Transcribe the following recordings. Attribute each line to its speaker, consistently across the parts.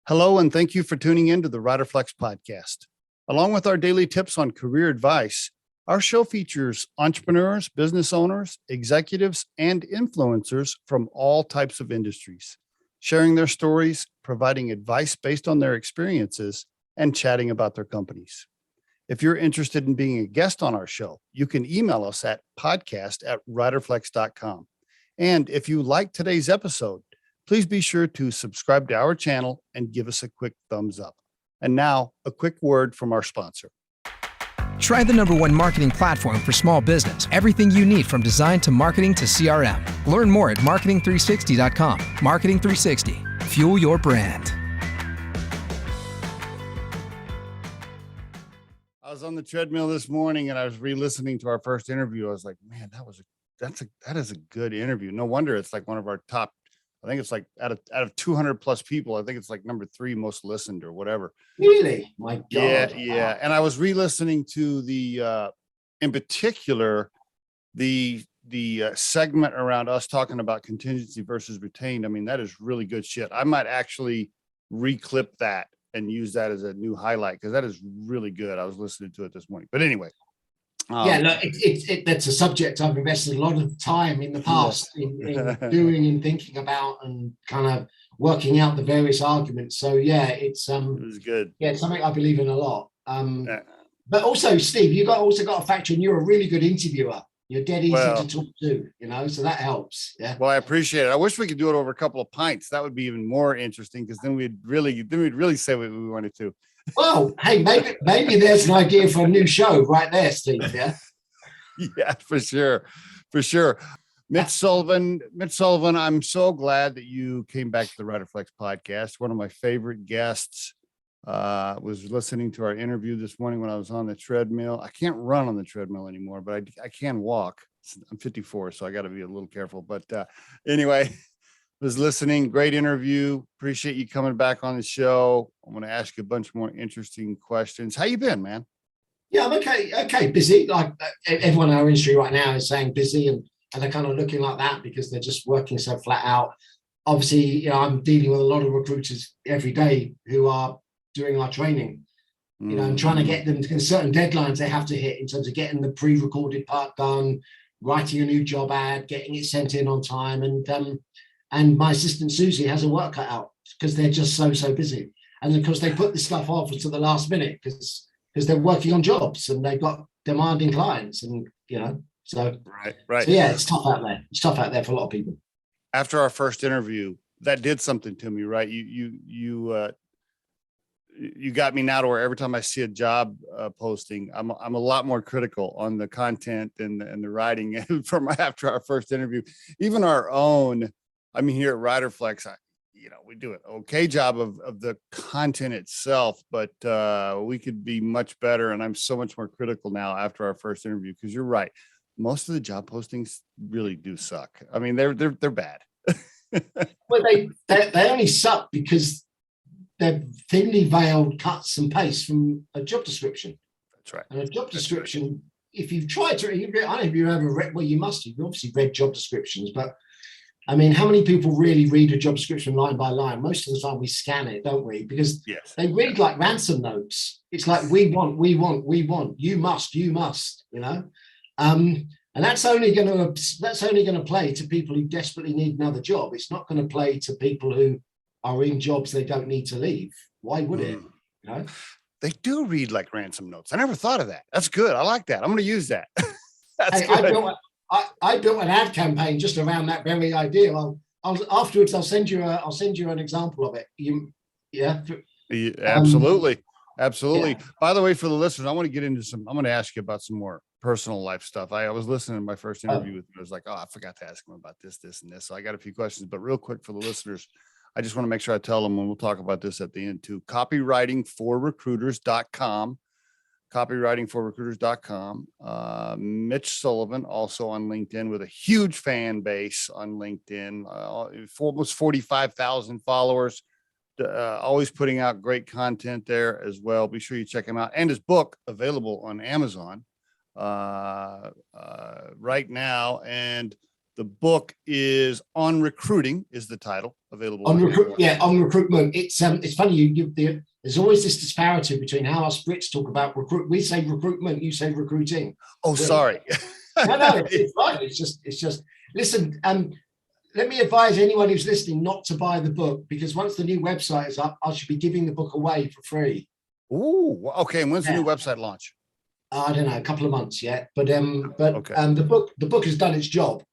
Speaker 1: Hello, and thank you for tuning in to the Riderflex podcast. Along with our daily tips on career advice, our show features entrepreneurs, business owners, executives, and influencers from all types of industries, sharing their stories, providing advice based on their experiences, and chatting about their companies. If you're interested in being a guest on our show, you can email us at podcast@riderflex.com. And if you like today's episode, please be sure to subscribe to our channel and give us a quick thumbs up. And now, a quick word from our sponsor.
Speaker 2: Try the #1 marketing platform for small business. Everything you need from design to marketing to CRM. Learn more at marketing360.com. Marketing 360. Fuel your brand.
Speaker 1: I was on the treadmill this morning and I was re-listening to our first interview. I was like, man, that is a good interview. No wonder it's like one of our top. I think it's like out of 200 plus people, I think it's like number 3 most listened or whatever.
Speaker 3: Really? My God.
Speaker 1: Yeah. And I was re-listening to the, in particular, the segment around us talking about contingency versus retained. I mean, that is really good shit. I might actually reclip that and use that as a new highlight because that is really good. I was listening to it this morning. But anyway.
Speaker 3: Yeah, look, that's a subject I've invested a lot of time in the past in doing and thinking about and kind of working out the various arguments. So yeah, it was good. Yeah, it's something I believe in a lot. But also, Steve, you also got to factor in you're a really good interviewer. You're dead easy to talk to, so that helps. Yeah. Well,
Speaker 1: I appreciate it. I wish we could do it over a couple of pints. That would be even more interesting because then we'd really say what we wanted to.
Speaker 3: Well, hey, maybe there's an idea for a new show right there, Steve. Yeah.
Speaker 1: Yeah, for sure. Mitch Sullivan, I'm so glad that you came back to the Riderflex podcast. One of my favorite guests was listening to our interview this morning when I was on the treadmill. I can't run on the treadmill anymore, but I can walk. I'm 54, so I got to be a little careful. But anyway, was listening. Great interview. Appreciate you coming back on the show. I'm going to ask you a bunch more interesting questions. How you been, man?
Speaker 3: Yeah, I'm okay. Okay, busy. Like everyone in our industry right now is saying busy, and they're kind of looking like that because they're just working so flat out. Obviously, I'm dealing with a lot of recruiters every day who are doing our training, and trying to get them to certain deadlines they have to hit in terms of getting the pre-recorded part done, writing a new job ad, getting it sent in on time, and my assistant Susie has a work cut out because they're just so busy. And of course, they put this stuff off to the last minute because they're working on jobs and they've got demanding clients, and so
Speaker 1: right.
Speaker 3: So yeah, it's tough out there. It's tough out there for a lot of people.
Speaker 1: After our first interview, that did something to me, right? You got me now to where every time I see a job posting, I'm a lot more critical on the content and the writing from after our first interview. Even our own. I mean, here at Riderflex, we do an okay job of the content itself, but we could be much better. And I'm so much more critical now after our first interview, because you're right. Most of the job postings really do suck. I mean, they're bad.
Speaker 3: Well, they only suck because they're thinly veiled cuts and pastes from a job description.
Speaker 1: That's right.
Speaker 3: And a job description, if you've tried to, I don't know if you've ever read, well, you've obviously read job descriptions, but I mean, how many people really read a job description line by line? Most of the time we scan it, don't we? Because they read like ransom notes. It's like, we want, you must, and that's only going to play to people who desperately need another job. It's not going to play to people who are in jobs they don't need to leave. Why would it?
Speaker 1: They do read like ransom notes. I never thought of that. That's good. I like that. I'm going to use that. That's good.
Speaker 3: I built an ad campaign just around that very idea. Afterwards, I'll send you an example of it.
Speaker 1: Absolutely. Yeah. By the way, for the listeners, I'm going to ask you about some more personal life stuff. I was listening to my first interview with him. I was like, I forgot to ask him about this, and this. So I got a few questions, but real quick for the listeners, I just want to make sure I tell them, and we'll talk about this at the end too. Copywritingforrecruiters.com. Copywritingforrecruiters.com. Mitch Sullivan, also on LinkedIn, with a huge fan base on LinkedIn, almost 45,000 followers, always putting out great content there as well. Be sure you check him out. And his book available on Amazon right now. And The book is On Recruiting is the title, available
Speaker 3: On recruitment. It's funny. There's always this disparity between how us Brits talk about recruit. We say recruitment, you say recruiting.
Speaker 1: Oh, sorry.
Speaker 3: No, it's fine. It's just. Listen, let me advise anyone who's listening not to buy the book, because once the new website is up, I should be giving the book away for free.
Speaker 1: Ooh, okay. And when's the new website launch?
Speaker 3: I don't know, a couple of months yet, but
Speaker 1: Okay.
Speaker 3: the book has done its job.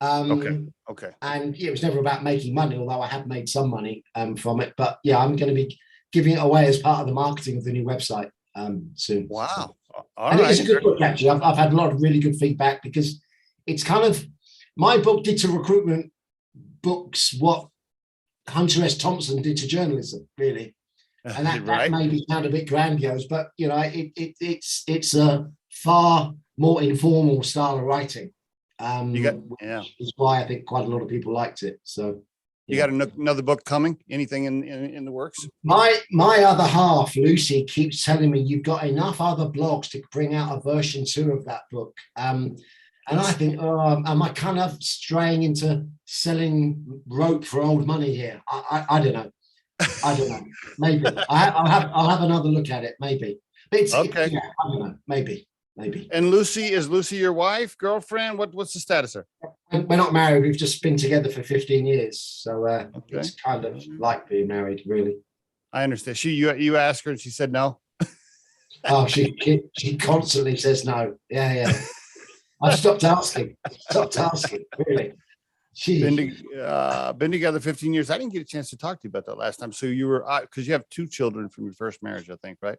Speaker 1: Okay.
Speaker 3: And it was never about making money, although I have made some money from it. But yeah, I'm going to be giving it away as part of the marketing of the new website soon.
Speaker 1: Wow.
Speaker 3: And it is a good book, actually. I've had a lot of really good feedback, because it's kind of, my book did to recruitment books what Hunter S. Thompson did to journalism, really. And that maybe sound a bit grandiose, but you know, it's a far more informal style of writing. Which is why I think quite a lot of people liked it. So
Speaker 1: you got another book coming? Anything in the works?
Speaker 3: My other half, Lucy, keeps telling me you've got enough other blogs to bring out a version 2 of that book. And I think, am I kind of straying into selling rope for old money here? I don't know. Maybe I'll have another look at it. Maybe. But it's okay. I don't know. Maybe.
Speaker 1: And is Lucy your wife, girlfriend? What's the status there?
Speaker 3: We're not married. We've just been together for 15 years. So it's kind of like being married, really. I
Speaker 1: understand. You asked her and she said no.
Speaker 3: Oh, she constantly says no. Yeah. I've stopped asking. Really.
Speaker 1: Been together 15 years. I didn't get a chance to talk to you about that last time. So you were, because you have 2 children from your first marriage, I think, right?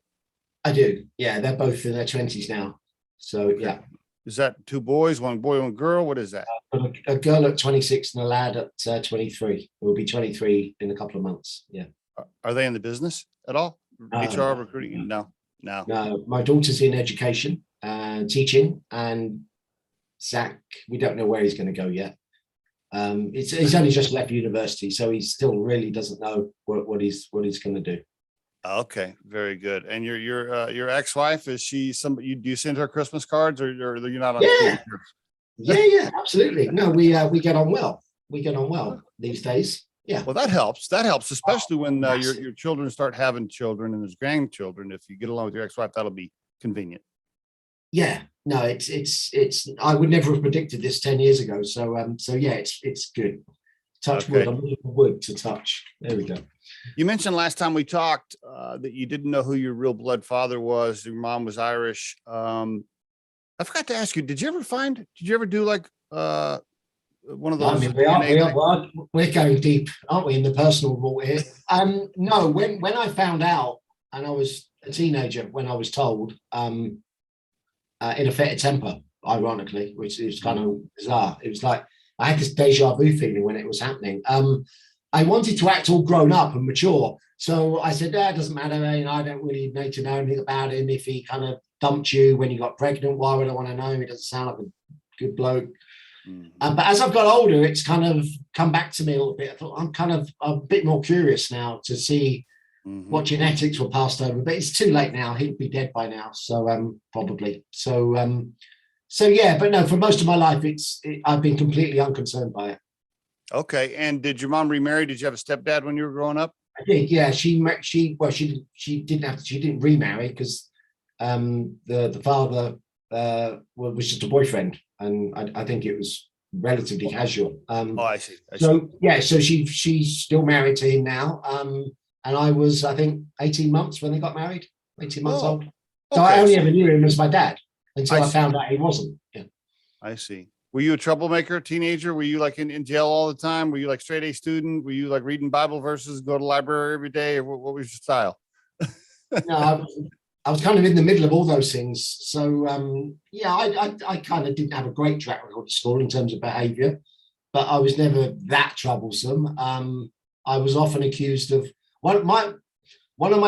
Speaker 3: I do. Yeah, they're both in their 20s now. So yeah.
Speaker 1: Is that 2 boys, 1 boy, 1 girl? What is that?
Speaker 3: A girl at 26 and a lad at 23. Will be 23 in a couple of months. Yeah.
Speaker 1: Are they in the business at all? HR, recruiting? No.
Speaker 3: My daughter's in education, teaching, and Zach, we don't know where he's going to go yet. He's only just left university, so he still really doesn't know what he's going to do.
Speaker 1: Okay, very good. And your ex-wife, is she somebody? Do you send her Christmas cards, or you're not on?
Speaker 3: Yeah, absolutely. No, we get on well. We get on well these days. Yeah.
Speaker 1: Well, that helps, especially when your children start having children and there's grandchildren. If you get along with your ex-wife, that'll be convenient.
Speaker 3: Yeah. No, it's. I would never have predicted this 10 years ago. So yeah, it's good. Touch wood. I'm looking for wood to touch. There we go.
Speaker 1: You mentioned last time we talked that you didn't know who your real blood father was. Your mom was Irish. I forgot to ask you, did you ever do like one of those?
Speaker 3: We're going deep, aren't we, in the personal vault here? No, when I found out, and I was a teenager when I was told, in a fit of temper, ironically, which is kind of bizarre. It was like I had this deja vu feeling when it was happening. I wanted to act all grown up and mature. So I said, it doesn't matter. I don't really need to know anything about him. If he kind of dumped you when you got pregnant, why would I want to know him? He doesn't sound like a good bloke. But as I've got older, it's kind of come back to me a little bit. I thought I'm kind of a bit more curious now to see what genetics were passed over. But it's too late now. He'd be dead by now. So probably. So yeah, but no, for most of my life, I've been completely unconcerned by it.
Speaker 1: Okay. And did your mom remarry? Did you have a stepdad when you were growing up?
Speaker 3: I did. Yeah. She didn't remarry because the father was just a boyfriend, and I think it was relatively casual.
Speaker 1: I see.
Speaker 3: So yeah, so she's still married to him now. And I was, I think, 18 months when they got married. 18 months old. So I only ever knew him as my dad until I found out he wasn't. Yeah.
Speaker 1: I see. Were you a troublemaker, teenager? Were you like in jail all the time? Were you like straight A student? Were you like reading Bible verses, go to the library every day? Or what was your style?
Speaker 3: No, I was kind of in the middle of all those things. So yeah, I kind of didn't have a great track record at school in terms of behavior, but I was never that troublesome. I was often accused of one of my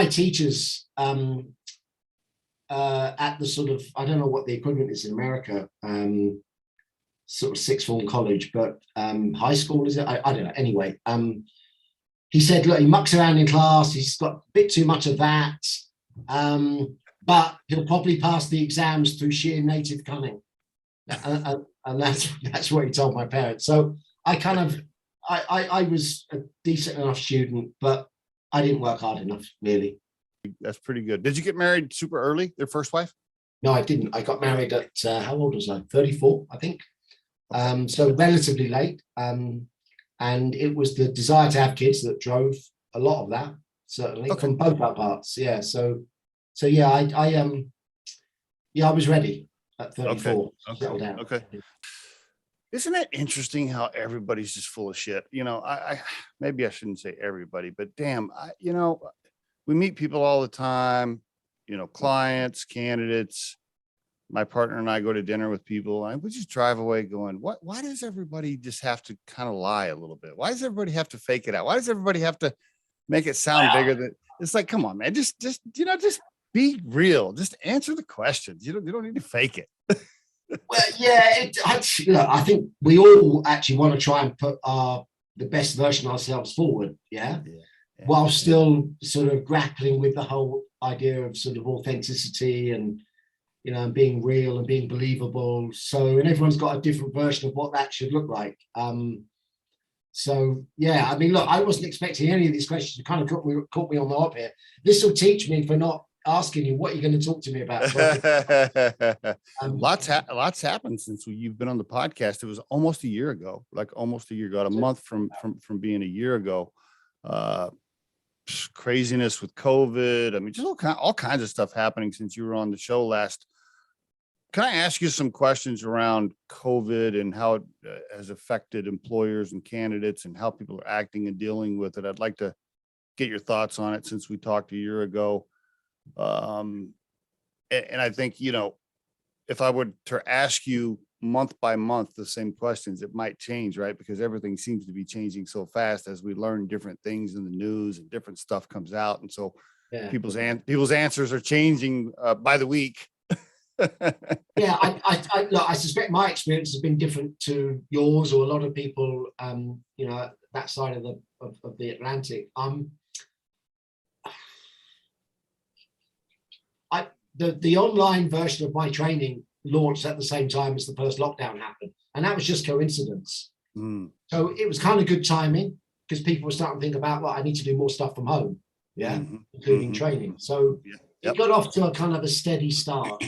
Speaker 3: teachers at the sort of, I don't know what the equivalent is in America, sort of sixth form college, but high school, is it? I don't know. Anyway, he said, look, he mucks around in class. He's got a bit too much of that, but he'll probably pass the exams through sheer native cunning. And that's what he told my parents. So I was a decent enough student, but I didn't work hard enough, really.
Speaker 1: That's pretty good. Did you get married super early, their first wife?
Speaker 3: No, I didn't. I got married at, how old was I? 34, I think. So relatively late. And it was the desire to have kids that drove a lot of that, certainly, from both our parts. Yeah. So yeah, I was ready at 34. Settled down.
Speaker 1: Okay. Isn't it interesting how everybody's just full of shit? I maybe I shouldn't say everybody, but damn, we meet people all the time, clients, candidates. My partner and I go to dinner with people, and we just drive away going, why does everybody just have to kind of lie a little bit? Why does everybody have to fake it out? Why does everybody have to make it sound bigger than it's like, come on, man, just be real. Just answer the questions. You don't need to fake it.
Speaker 3: Well, yeah, I think we all actually want to try and put the best version of ourselves forward, while still sort of grappling with the whole idea of sort of authenticity and, and being real and being believable. So, and everyone's got a different version of what that should look like. So, yeah, I mean, look, I wasn't expecting any of these questions. You kind of caught me on the hop here. This will teach me for not asking you what you're going to talk to me about.
Speaker 1: Lots happened since you've been on the podcast. It was almost a year ago, a month from being a year ago. Craziness with COVID. I mean, just all kinds of stuff happening since you were on the show last. Can I ask you some questions around COVID and how it has affected employers and candidates and how people are acting and dealing with it? I'd like to get your thoughts on it since we talked a year ago. And I think, if I were to ask you month by month the same questions, it might change, right? Because everything seems to be changing so fast as we learn different things in the news and different stuff comes out. And so people's answers are changing by the week.
Speaker 3: Yeah, I suspect my experience has been different to yours or a lot of people, that side of the Atlantic. The online version of my training launched at the same time as the first lockdown happened, and that was just coincidence. So it was kind of good timing because people were starting to think about, well, I need to do more stuff from home, including training. So it got off to a kind of a steady start.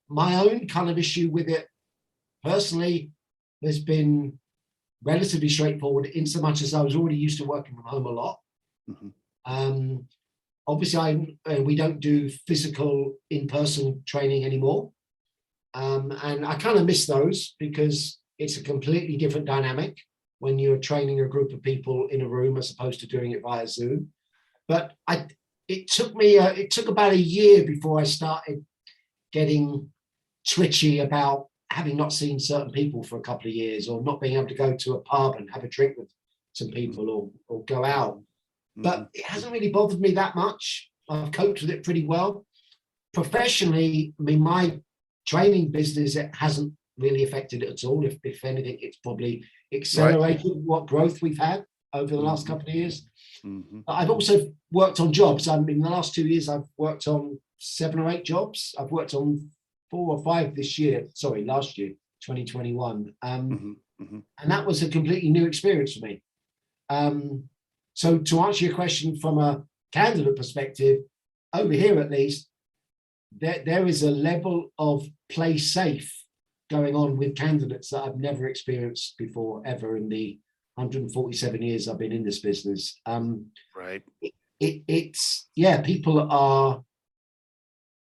Speaker 3: My own kind of issue with it personally has been relatively straightforward, in so much as I was already used to working from home a lot. Obviously, we don't do physical in-person training anymore. And I kind of miss those because it's a completely different dynamic when you're training a group of people in a room as opposed to doing it via Zoom. But it took about a year before I started getting twitchy about having not seen certain people for a couple of years, or not being able to go to a pub and have a drink with some people or go out. But it hasn't really bothered me that much. I've coped with it pretty well. Professionally, I mean, my training business, it hasn't really affected it at all. If anything, it's probably accelerated what growth we've had over the last couple of years. But I've also worked on jobs. I mean, in the last 2 years, I've worked on 7 or 8 jobs. I've worked on 4 or 5 last year, 2021. And that was a completely new experience for me. So to answer your question from a candidate perspective, over here at least, there is a level of play safe going on with candidates that I've never experienced before, ever, in the 147 years I've been in this business.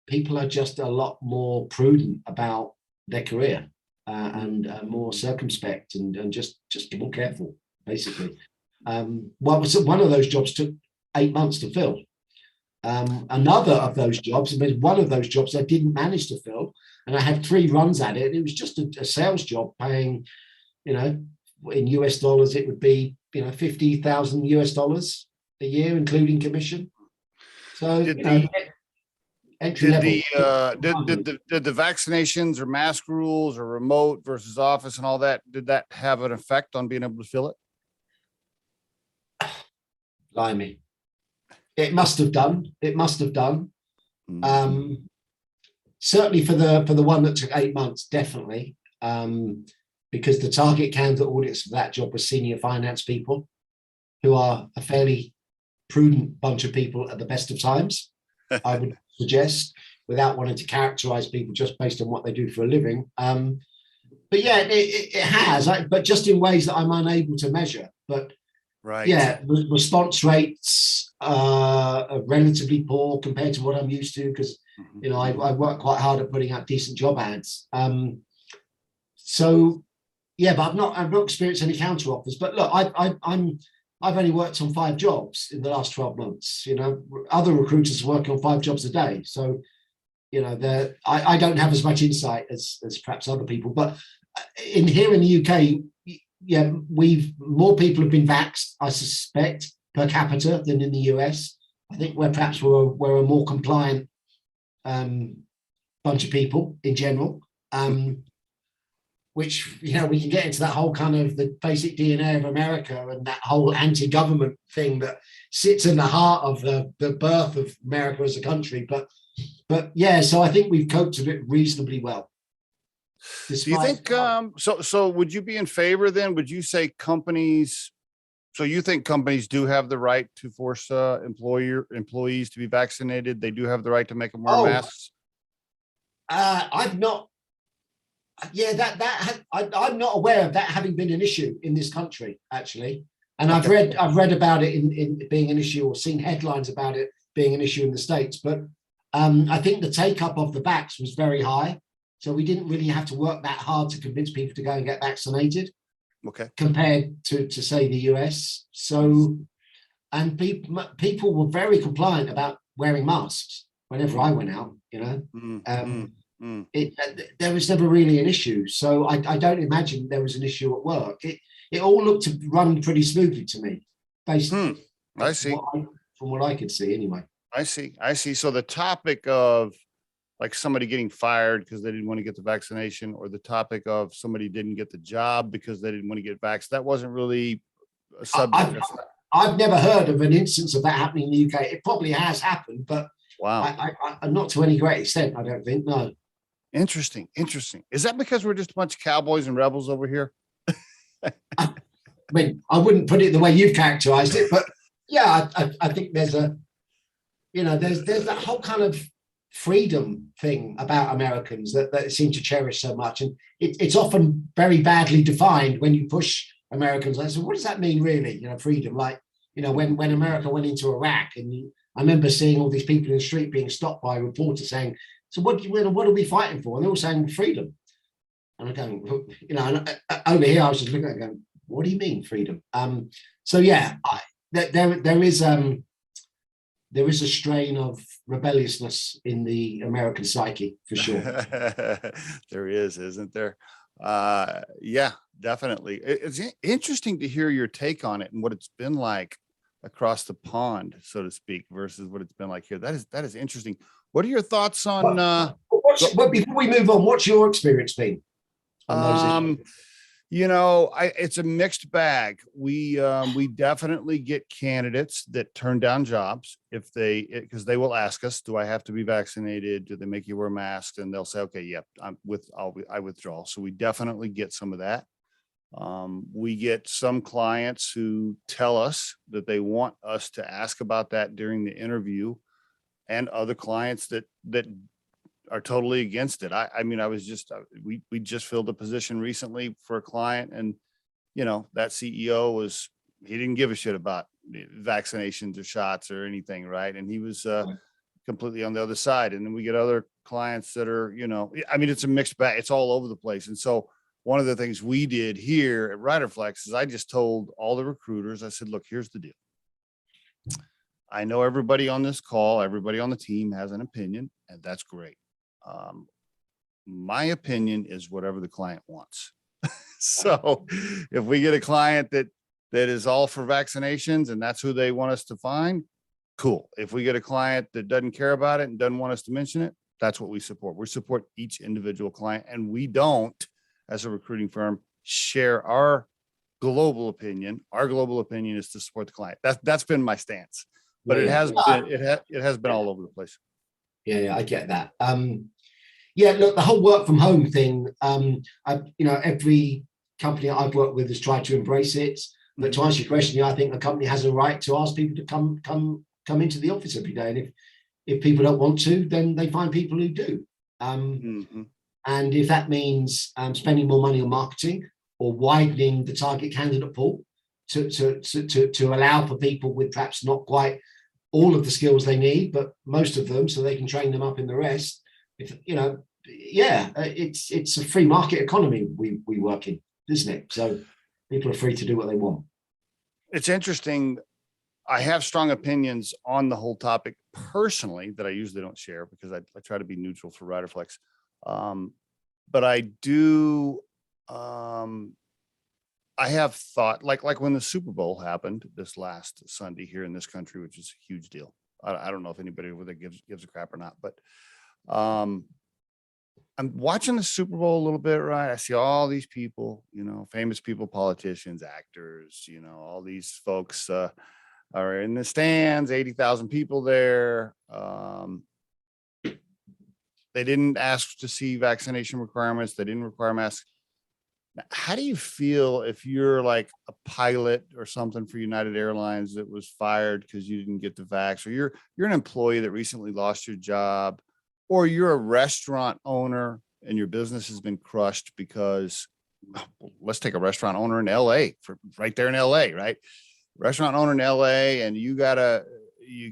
Speaker 3: People are just a lot more prudent about their career and more circumspect and just more careful, basically. One of those jobs took 8 months to fill. Another of those jobs, one of those jobs I didn't manage to fill, and I had 3 runs at it. It was just a sales job paying, in US dollars, it would be, $50,000 a year, including commission. So entry level.
Speaker 1: Did the vaccinations or mask rules or remote versus office and all that, did that have an effect on being able to fill it?
Speaker 3: Blimey. It must have done. certainly for the one that took 8 months, definitely, because the target candidate audience for that job was senior finance people, who are a fairly prudent bunch of people at the best of times, I would suggest, without wanting to characterize people just based on what they do for a living. But yeah, it has, but just in ways that I'm unable to measure. But
Speaker 1: Right.
Speaker 3: yeah, response rates are relatively poor compared to what I'm used to, because you know I work quite hard at putting out decent job ads. So yeah, but I've not experienced any counter offers. But look, I've only worked on 5 jobs in the last 12 months. You know, other recruiters are working on 5 jobs a day. So you know, I don't have as much insight as perhaps other people. But here in the UK, yeah, more people have been vaxxed, I suspect, per capita than in the US. I think we're a more compliant bunch of people in general, which, you know, we can get into that whole kind of the basic DNA of America and that whole anti-government thing that sits in the heart of the birth of America as a country. But yeah, so I think we've coped with it reasonably well.
Speaker 1: Do you think, so would you be in favor then? Would you say companies, so you think companies do have the right to force employees to be vaccinated? They do have the right to make them wear masks?
Speaker 3: I've not, yeah, I'm not aware of that having been an issue in this country, actually. And okay. I've read about it in being an issue, or seen headlines about it being an issue in the States. But I think the take up of the vax was very high. So we didn't really have to work that hard to convince people to go and get vaccinated. Okay. Compared to say the US. So, and people were very compliant about wearing masks whenever I went out, you know. There was never really an issue. So I don't imagine there was an issue at work. It all looked to run pretty smoothly to me, basically.
Speaker 1: I see.
Speaker 3: From what I could see anyway.
Speaker 1: I see. So the topic of like somebody getting fired because they didn't want to get the vaccination, or the topic of somebody didn't get the job because they didn't want to get vaxxed, that wasn't really a subject.
Speaker 3: I've never heard of an instance of that happening in the UK. It probably has happened, but wow, not to any great extent, I don't think. No.
Speaker 1: Interesting. Is that because we're just a bunch of cowboys and rebels over here?
Speaker 3: I mean, I wouldn't put it the way you've characterized it, but yeah, I think there's there's that whole kind of freedom thing about Americans that seem to cherish so much, and it's often very badly defined when you push Americans. Like, so what does that mean, really? You know, freedom. Like, you know, when America went into Iraq, and I remember seeing all these people in the street being stopped by reporters saying, "So what are we fighting for?" And they're all saying freedom. And I'm going, you know, and over here I was just looking at it going, "What do you mean freedom?" So yeah, there is a strain of rebelliousness in the American psyche, for sure.
Speaker 1: There is, isn't there? Yeah, definitely. It's interesting to hear your take on it and what it's been like across the pond, so to speak, versus what it's been like here. That is interesting. What are your thoughts on?
Speaker 3: Before we move on, what's your experience been on those issues?
Speaker 1: You know, it's a mixed bag. We definitely get candidates that turn down jobs because they will ask us, do I have to be vaccinated? Do they make you wear masks? And they'll say, okay, yep, I withdraw. So we definitely get some of that. We get some clients who tell us that they want us to ask about that during the interview, and other clients that are totally against it. I mean, we just filled a position recently for a client, and you know, that CEO he didn't give a shit about vaccinations or shots or anything, right? And he was completely on the other side. And then we get other clients that are, you know, I mean, it's a mixed bag. It's all over the place. And so one of the things we did here at Riderflex is I just told all the recruiters, I said, look, here's the deal. I know everybody on this call, everybody on the team has an opinion, and that's great. My opinion is whatever the client wants. So if we get a client that is all for vaccinations and that's who they want us to find, cool. If we get a client that doesn't care about it and doesn't want us to mention it, that's what we support. We support each individual client, and we don't, as a recruiting firm, share our global opinion. Our global opinion is to support the client. That's been my stance, but it has been all over the place.
Speaker 3: Yeah, I get that. Yeah, look, the whole work from home thing, every company I've worked with has tried to embrace it. But to answer your question, yeah, I think the company has a right to ask people to come into the office every day. And if people don't want to, then they find people who do. And if that means spending more money on marketing or widening the target candidate pool to allow for people with perhaps not quite all of the skills they need, but most of them, so they can train them up in the rest. It's a free market economy we work in, isn't it? So people are free to do what they want.
Speaker 1: It's interesting. I have strong opinions on the whole topic personally that I usually don't share because I try to be neutral for Riderflex. But I do, I have thought like when the Super Bowl happened this last Sunday here in this country, which is a huge deal. I don't know if anybody over there gives a crap or not, but I'm watching the Super Bowl a little bit, right? I see all these people, famous people, politicians, actors, all these folks are in the stands, 80,000 people there. They didn't ask to see vaccination requirements. They didn't require masks. How do you feel if you're like a pilot or something for United Airlines that was fired because you didn't get the vax, or you're an employee that recently lost your job, or you're a restaurant owner and your business has been crushed because, let's take a restaurant owner in LA, right there in LA, right? Restaurant owner in LA, and you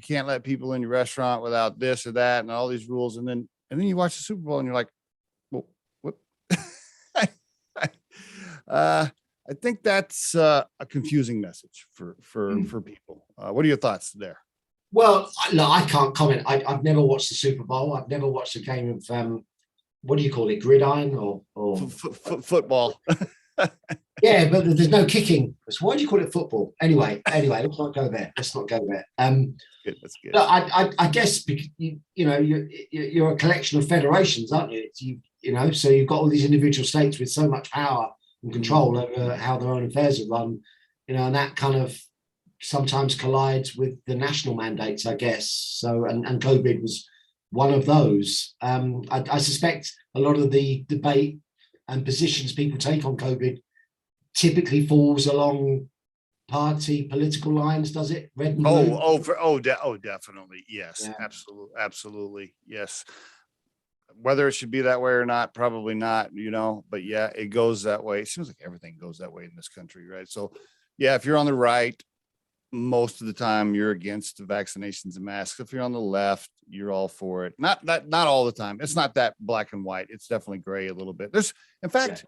Speaker 1: can't let people in your restaurant without this or that and all these rules. And then you watch the Super Bowl and you're like, well, what? I think that's a confusing message for people. What are your thoughts there?
Speaker 3: Well, look, I can't comment. I've never watched the Super Bowl. I've never watched a game of what do you call it, gridiron or
Speaker 1: football?
Speaker 3: Yeah, but there's no kicking. So why do you call it football? Anyway, let's not go there. That's good. Look, I guess you're a collection of federations, aren't you? So you've got all these individual states with so much power and control over how their own affairs are run, and that kind of sometimes collides with the national mandates, I guess. So, and COVID was one of those. I suspect a lot of the debate and positions people take on COVID typically falls along party political lines, does it? Red and blue?
Speaker 1: Definitely. Yes, yeah. Absolutely. Yes. Whether it should be that way or not, probably not, but yeah, it goes that way. It seems like everything goes that way in this country, right? So yeah, if you're on the right, most of the time you're against the vaccinations and masks. If you're on the left, you're all for it. Not all the time. It's not that black and white. It's definitely gray a little bit. In fact,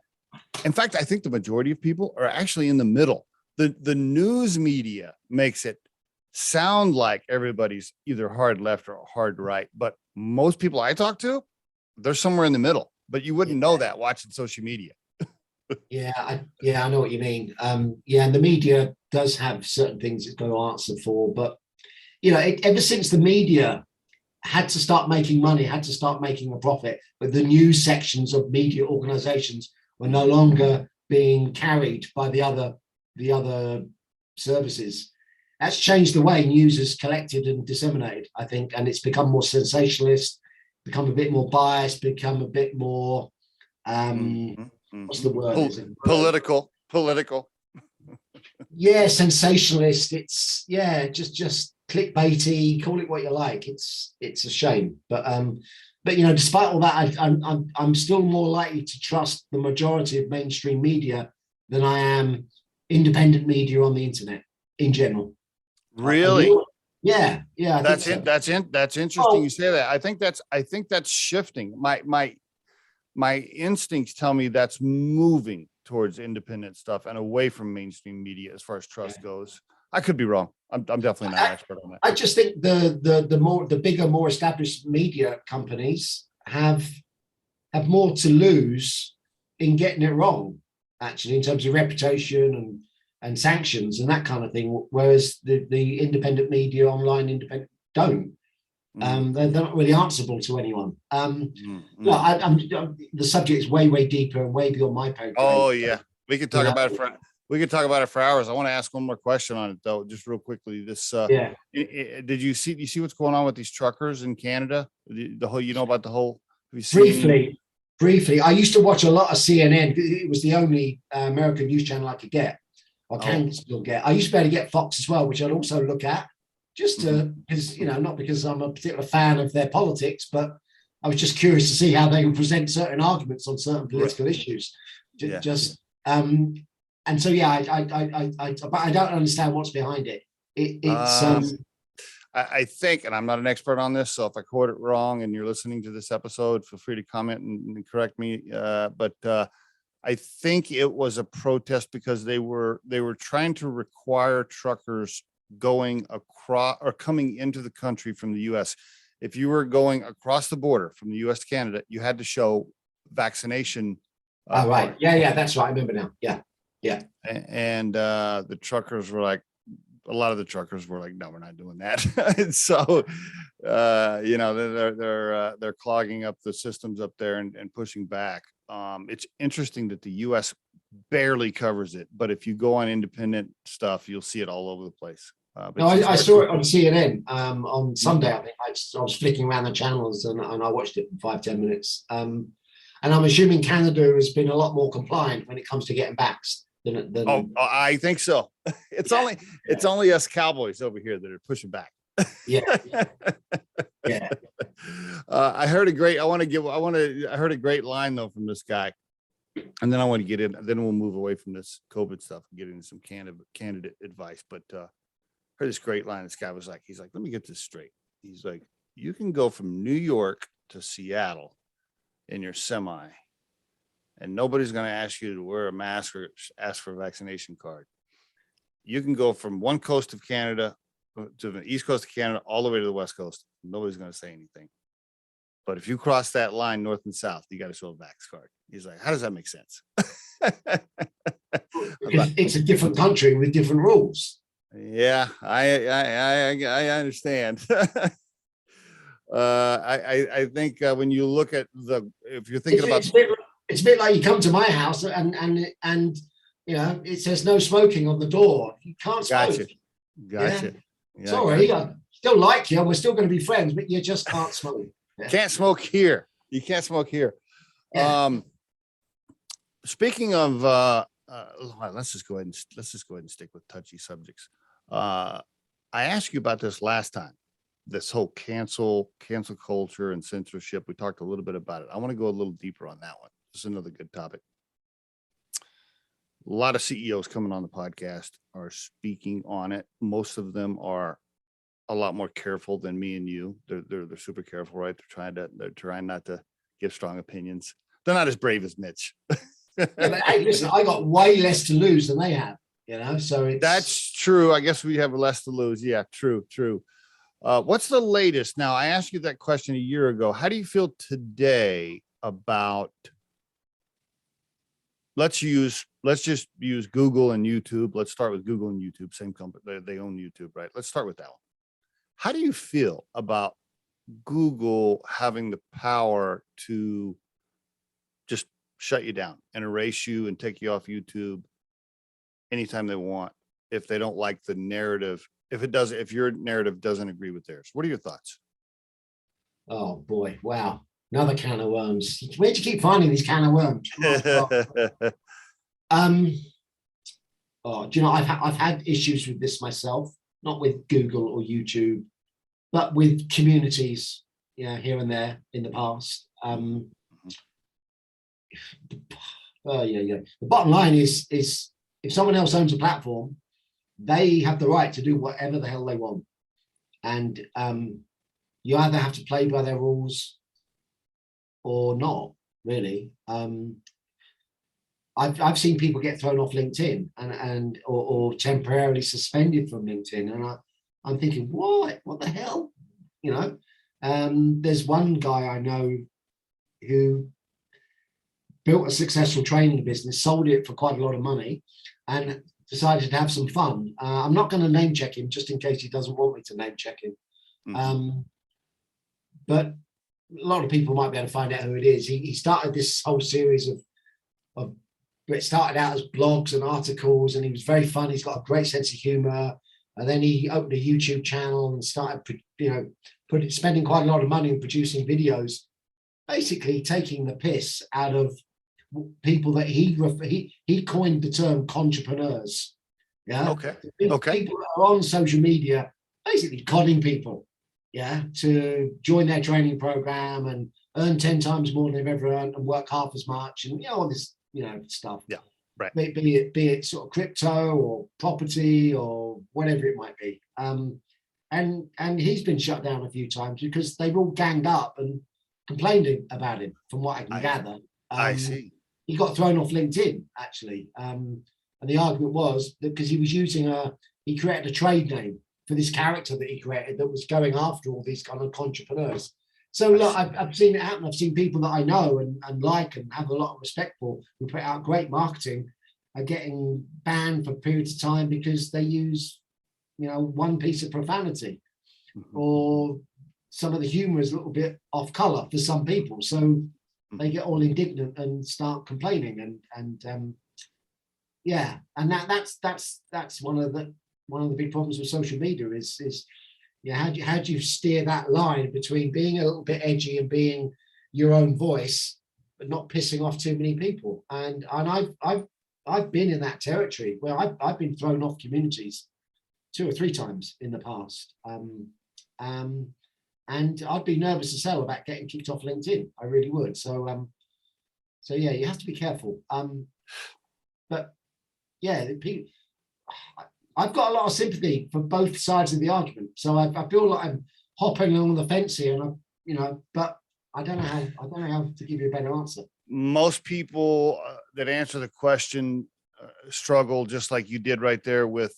Speaker 1: I think the majority of people are actually in the middle. The news media makes it sound like everybody's either hard left or hard right, but most people I talk to, they're somewhere in the middle, but you wouldn't know that watching social media.
Speaker 3: I know what you mean. And the media does have certain things it's going to answer for, but ever since the media had to start making money, had to start making a profit, but the news sections of media organizations were no longer being carried by the other services. That's changed the way news is collected and disseminated, I think, and it's become more sensationalist, become a bit more biased, become a bit more what's the word?
Speaker 1: Political.
Speaker 3: Yeah, sensationalist. It's just clickbaity. Call it what you like. It's a shame, but despite all that, I'm still more likely to trust the majority of mainstream media than I am independent media on the internet in general.
Speaker 1: Really?
Speaker 3: Yeah.
Speaker 1: That's interesting. You say that. I think that's shifting. My instincts tell me that's moving towards independent stuff and away from mainstream media as far as trust goes. I could be wrong. I'm definitely not an expert on that.
Speaker 3: I just think the bigger, more established media companies have more to lose in getting it wrong, actually, in terms of reputation and sanctions and that kind of thing. Whereas the independent media, online independent, don't. They're not really answerable to anyone. The subject is way deeper and way beyond my pay grade.
Speaker 1: Oh yeah, we could talk about it for hours. I want to ask one more question on it though, just real quickly. Did you see what's going on with these truckers in Canada? The whole, about the whole Have you seen?
Speaker 3: Briefly. I used to watch a lot of CNN. It was the only American news channel I could get, or can still get. I used to be able to get Fox as well, which I'd also look at, just to, because, you know, not because I'm a particular fan of their politics, but I was just curious to see how they would present certain arguments on certain political issues. Just and so but I don't understand what's behind it.
Speaker 1: I think, and I'm not an expert on this, so if I quote it wrong and you're listening to this episode, feel free to comment and correct me. But I think it was a protest because they were trying to require truckers going across or coming into the country from the U.S. If you were going across the border from the U.S. to Canada, you had to show vaccination.
Speaker 3: Right. Yeah, that's right. I remember now. Yeah.
Speaker 1: And the truckers were like, a lot of the truckers were like, no, we're not doing that. And so, you know, they're clogging up the systems up there and pushing back. It's interesting that the U.S. barely covers it, but if you go on independent stuff, you'll see it all over the place.
Speaker 3: No, I saw it on CNN on Sunday. I think I was flicking around the channels and I watched it for 5-10 minutes. And I'm assuming Canada has been a lot more compliant when it comes to getting backs than
Speaker 1: I think so. It's only us cowboys over here that are pushing back.
Speaker 3: Yeah.
Speaker 1: I heard a great line though from this guy, and then I want to get in. Then we'll move away from this COVID stuff and get into some candidate advice. But heard this great line. This guy was like, he's like, let me get this straight. He's like, you can go from New York to Seattle in your semi, and nobody's going to ask you to wear a mask or ask for a vaccination card. You can go from one coast of Canada to the east coast of Canada all the way to the west coast. Nobody's going to say anything. But if you cross that line north and south, you got to show a vax card. He's like, how does that make sense?
Speaker 3: It's a different country with different rules.
Speaker 1: Yeah, I understand. I think when you look at if you're thinking about,
Speaker 3: it's a bit like you come to my house and you know, it says no smoking on the door. You can't smoke.
Speaker 1: Gotcha.
Speaker 3: Yeah, sorry, I still like you. We're still going to be friends, but you just can't smoke.
Speaker 1: Can't smoke here. You can't smoke here. Yeah. Speaking of, let's just go ahead and stick with touchy subjects. I asked you about this last time. This whole cancel culture and censorship. We talked a little bit about it. I want to go a little deeper on that one. This is another good topic. A lot of CEOs coming on the podcast are speaking on it. Most of them are a lot more careful than me and you. They're super careful, right? They're trying not to give strong opinions. They're not as brave as Mitch.
Speaker 3: Yeah, but hey, listen, I got way less to lose than they have, you know. So
Speaker 1: that's true. I guess we have less to lose. Yeah, true. What's the latest? Now, I asked you that question a year ago. How do you feel today about? Let's just use Google and YouTube. Let's start with Google and YouTube. Same company. They own YouTube, right? Let's start with that one. How do you feel about Google having the power to just shut you down and erase you and take you off YouTube anytime they want if they don't like the narrative? If your narrative doesn't agree with theirs? What are your thoughts?
Speaker 3: Oh boy, wow. Another can of worms. Where'd you keep finding these can of worms? Do you know, I've had issues with this myself, not with Google or YouTube, but with communities, you know, here and there in the past. The bottom line is if someone else owns a platform, they have the right to do whatever the hell they want. And you either have to play by their rules or not, really. I've seen people get thrown off LinkedIn or temporarily suspended from LinkedIn. And I'm thinking, what the hell? You know, there's one guy I know who built a successful training business, sold it for quite a lot of money, and decided to have some fun. I'm not going to name check him just in case he doesn't want me to name check him. But a lot of people might be able to find out who it is. He started this whole series of it started out as blogs and articles, and he was very fun. He's got a great sense of humor. And then he opened a YouTube channel and started, spending quite a lot of money on producing videos basically taking the piss out of people that he coined the term entrepreneurs. Yeah.
Speaker 1: Okay.
Speaker 3: People that are on social media, basically conning people, yeah, to join their training program and earn 10 times more than they've ever earned and work half as much, and all this, stuff.
Speaker 1: Yeah. Right.
Speaker 3: Be it sort of crypto or property or whatever it might be. And he's been shut down a few times because they've all ganged up and complained about him, from what I can gather.
Speaker 1: I see.
Speaker 3: He got thrown off LinkedIn, actually. And the argument was that because he was he created a trade name for this character that he created that was going after all these kind of entrepreneurs. So look, I've seen it happen. I've seen people that I know and like and have a lot of respect for, who put out great marketing, are getting banned for periods of time because they use, one piece of profanity, or some of the humor is a little bit off color for some people. So they get all indignant and start complaining, and that's one of the big problems with social media is how do you steer that line between being a little bit edgy and being your own voice, but not pissing off too many people. And I've been in that territory where I've been thrown off communities 2 or 3 times in the past. And I'd be nervous as hell about getting kicked off LinkedIn. I really would. So yeah, you have to be careful. But yeah, I've got a lot of sympathy for both sides of the argument. So I feel like I'm hopping along the fence here, and but I don't know how to give you a better answer. Most
Speaker 1: people that answer the question struggle, just like you did right there, with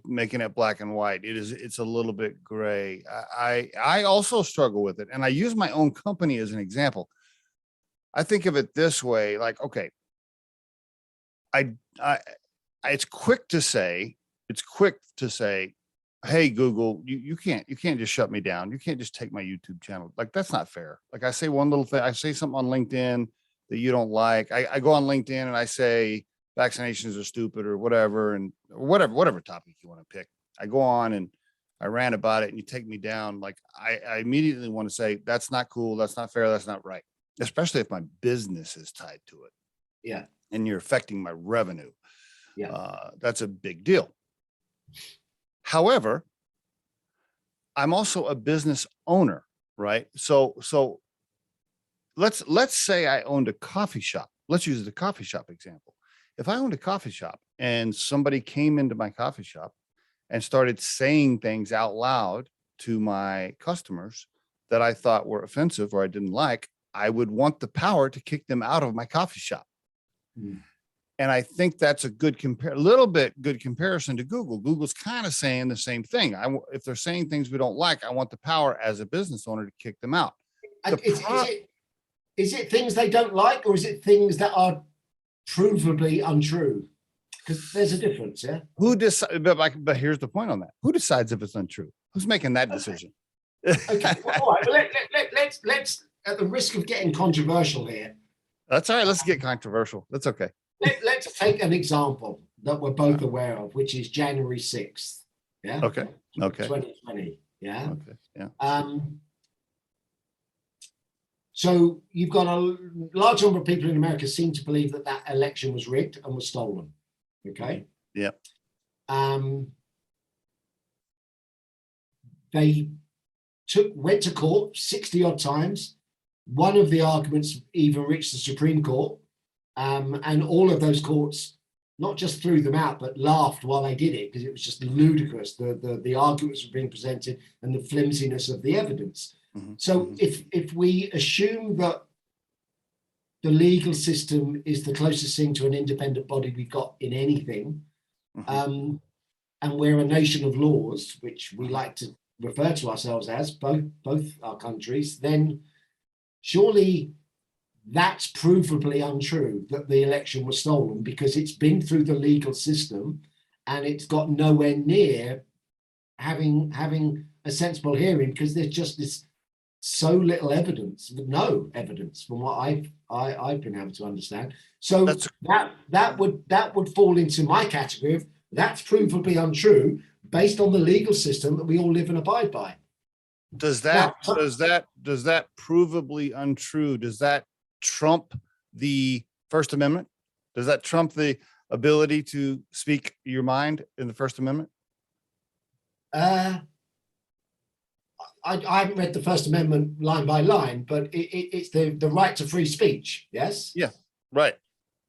Speaker 1: making it black and white. It's a little bit gray. I also struggle with it, and I use my own company as an example. I think of it this way, like, okay, it's quick to say, hey, Google, you can't just shut me down. You can't just take my YouTube channel. Like, that's not fair. Like, I say one little thing, I say something on LinkedIn that you don't like. I go on LinkedIn and I say vaccinations are stupid or whatever, and whatever topic you want to pick. I go on and I rant about it, and you take me down. Like, I immediately want to say, that's not cool. That's not fair. That's not right. Especially if my business is tied to it.
Speaker 3: Yeah.
Speaker 1: And you're affecting my revenue.
Speaker 3: Yeah.
Speaker 1: That's a big deal. However, I'm also a business owner, right? So let's say I owned a coffee shop. Let's use the coffee shop example. If I owned a coffee shop and somebody came into my coffee shop and started saying things out loud to my customers that I thought were offensive or I didn't like, I would want the power to kick them out of my coffee shop. And I think that's a good good comparison to Google. Google's kind of saying the same thing. If they're saying things we don't like, I want the power as a business owner to kick them out.
Speaker 3: Is it things they don't like, or is it things that are provably untrue? Because there's a difference, yeah.
Speaker 1: But here's the point on that. Who decides if it's untrue? Who's making that decision?
Speaker 3: Okay. Well, all right. Let's at the risk of getting controversial here.
Speaker 1: That's all right. Let's get controversial. That's okay.
Speaker 3: Let's take an example that we're both aware of, which is January 6th. Yeah.
Speaker 1: Okay.
Speaker 3: 2020. Yeah.
Speaker 1: Okay. Yeah.
Speaker 3: So you've got a large number of people in America seem to believe that election was rigged and was stolen. Okay.
Speaker 1: Yeah.
Speaker 3: They went to court 60 odd times. One of the arguments even reached the Supreme Court. And all of those courts not just threw them out, but laughed while they did it, because it was just ludicrous, the arguments were being presented and the flimsiness of the evidence. So if we assume that the legal system is the closest thing to an independent body we've got in anything, and we're a nation of laws, which we like to refer to ourselves as, both our countries, then surely that's provably untrue that the election was stolen, because it's been through the legal system and it's got nowhere near having a sensible hearing, because there's just this so little evidence, no evidence from what I've been able to understand. So that would fall into my category of that's provably untrue based on the legal system that we all live and abide by.
Speaker 1: Does
Speaker 3: Now,
Speaker 1: that provably untrue? Does that trump the First Amendment? Does that trump the ability to speak your mind in the First Amendment?
Speaker 3: uh, I haven't read the First Amendment line by line, but it's the right to free speech. Yes.
Speaker 1: Yeah, right.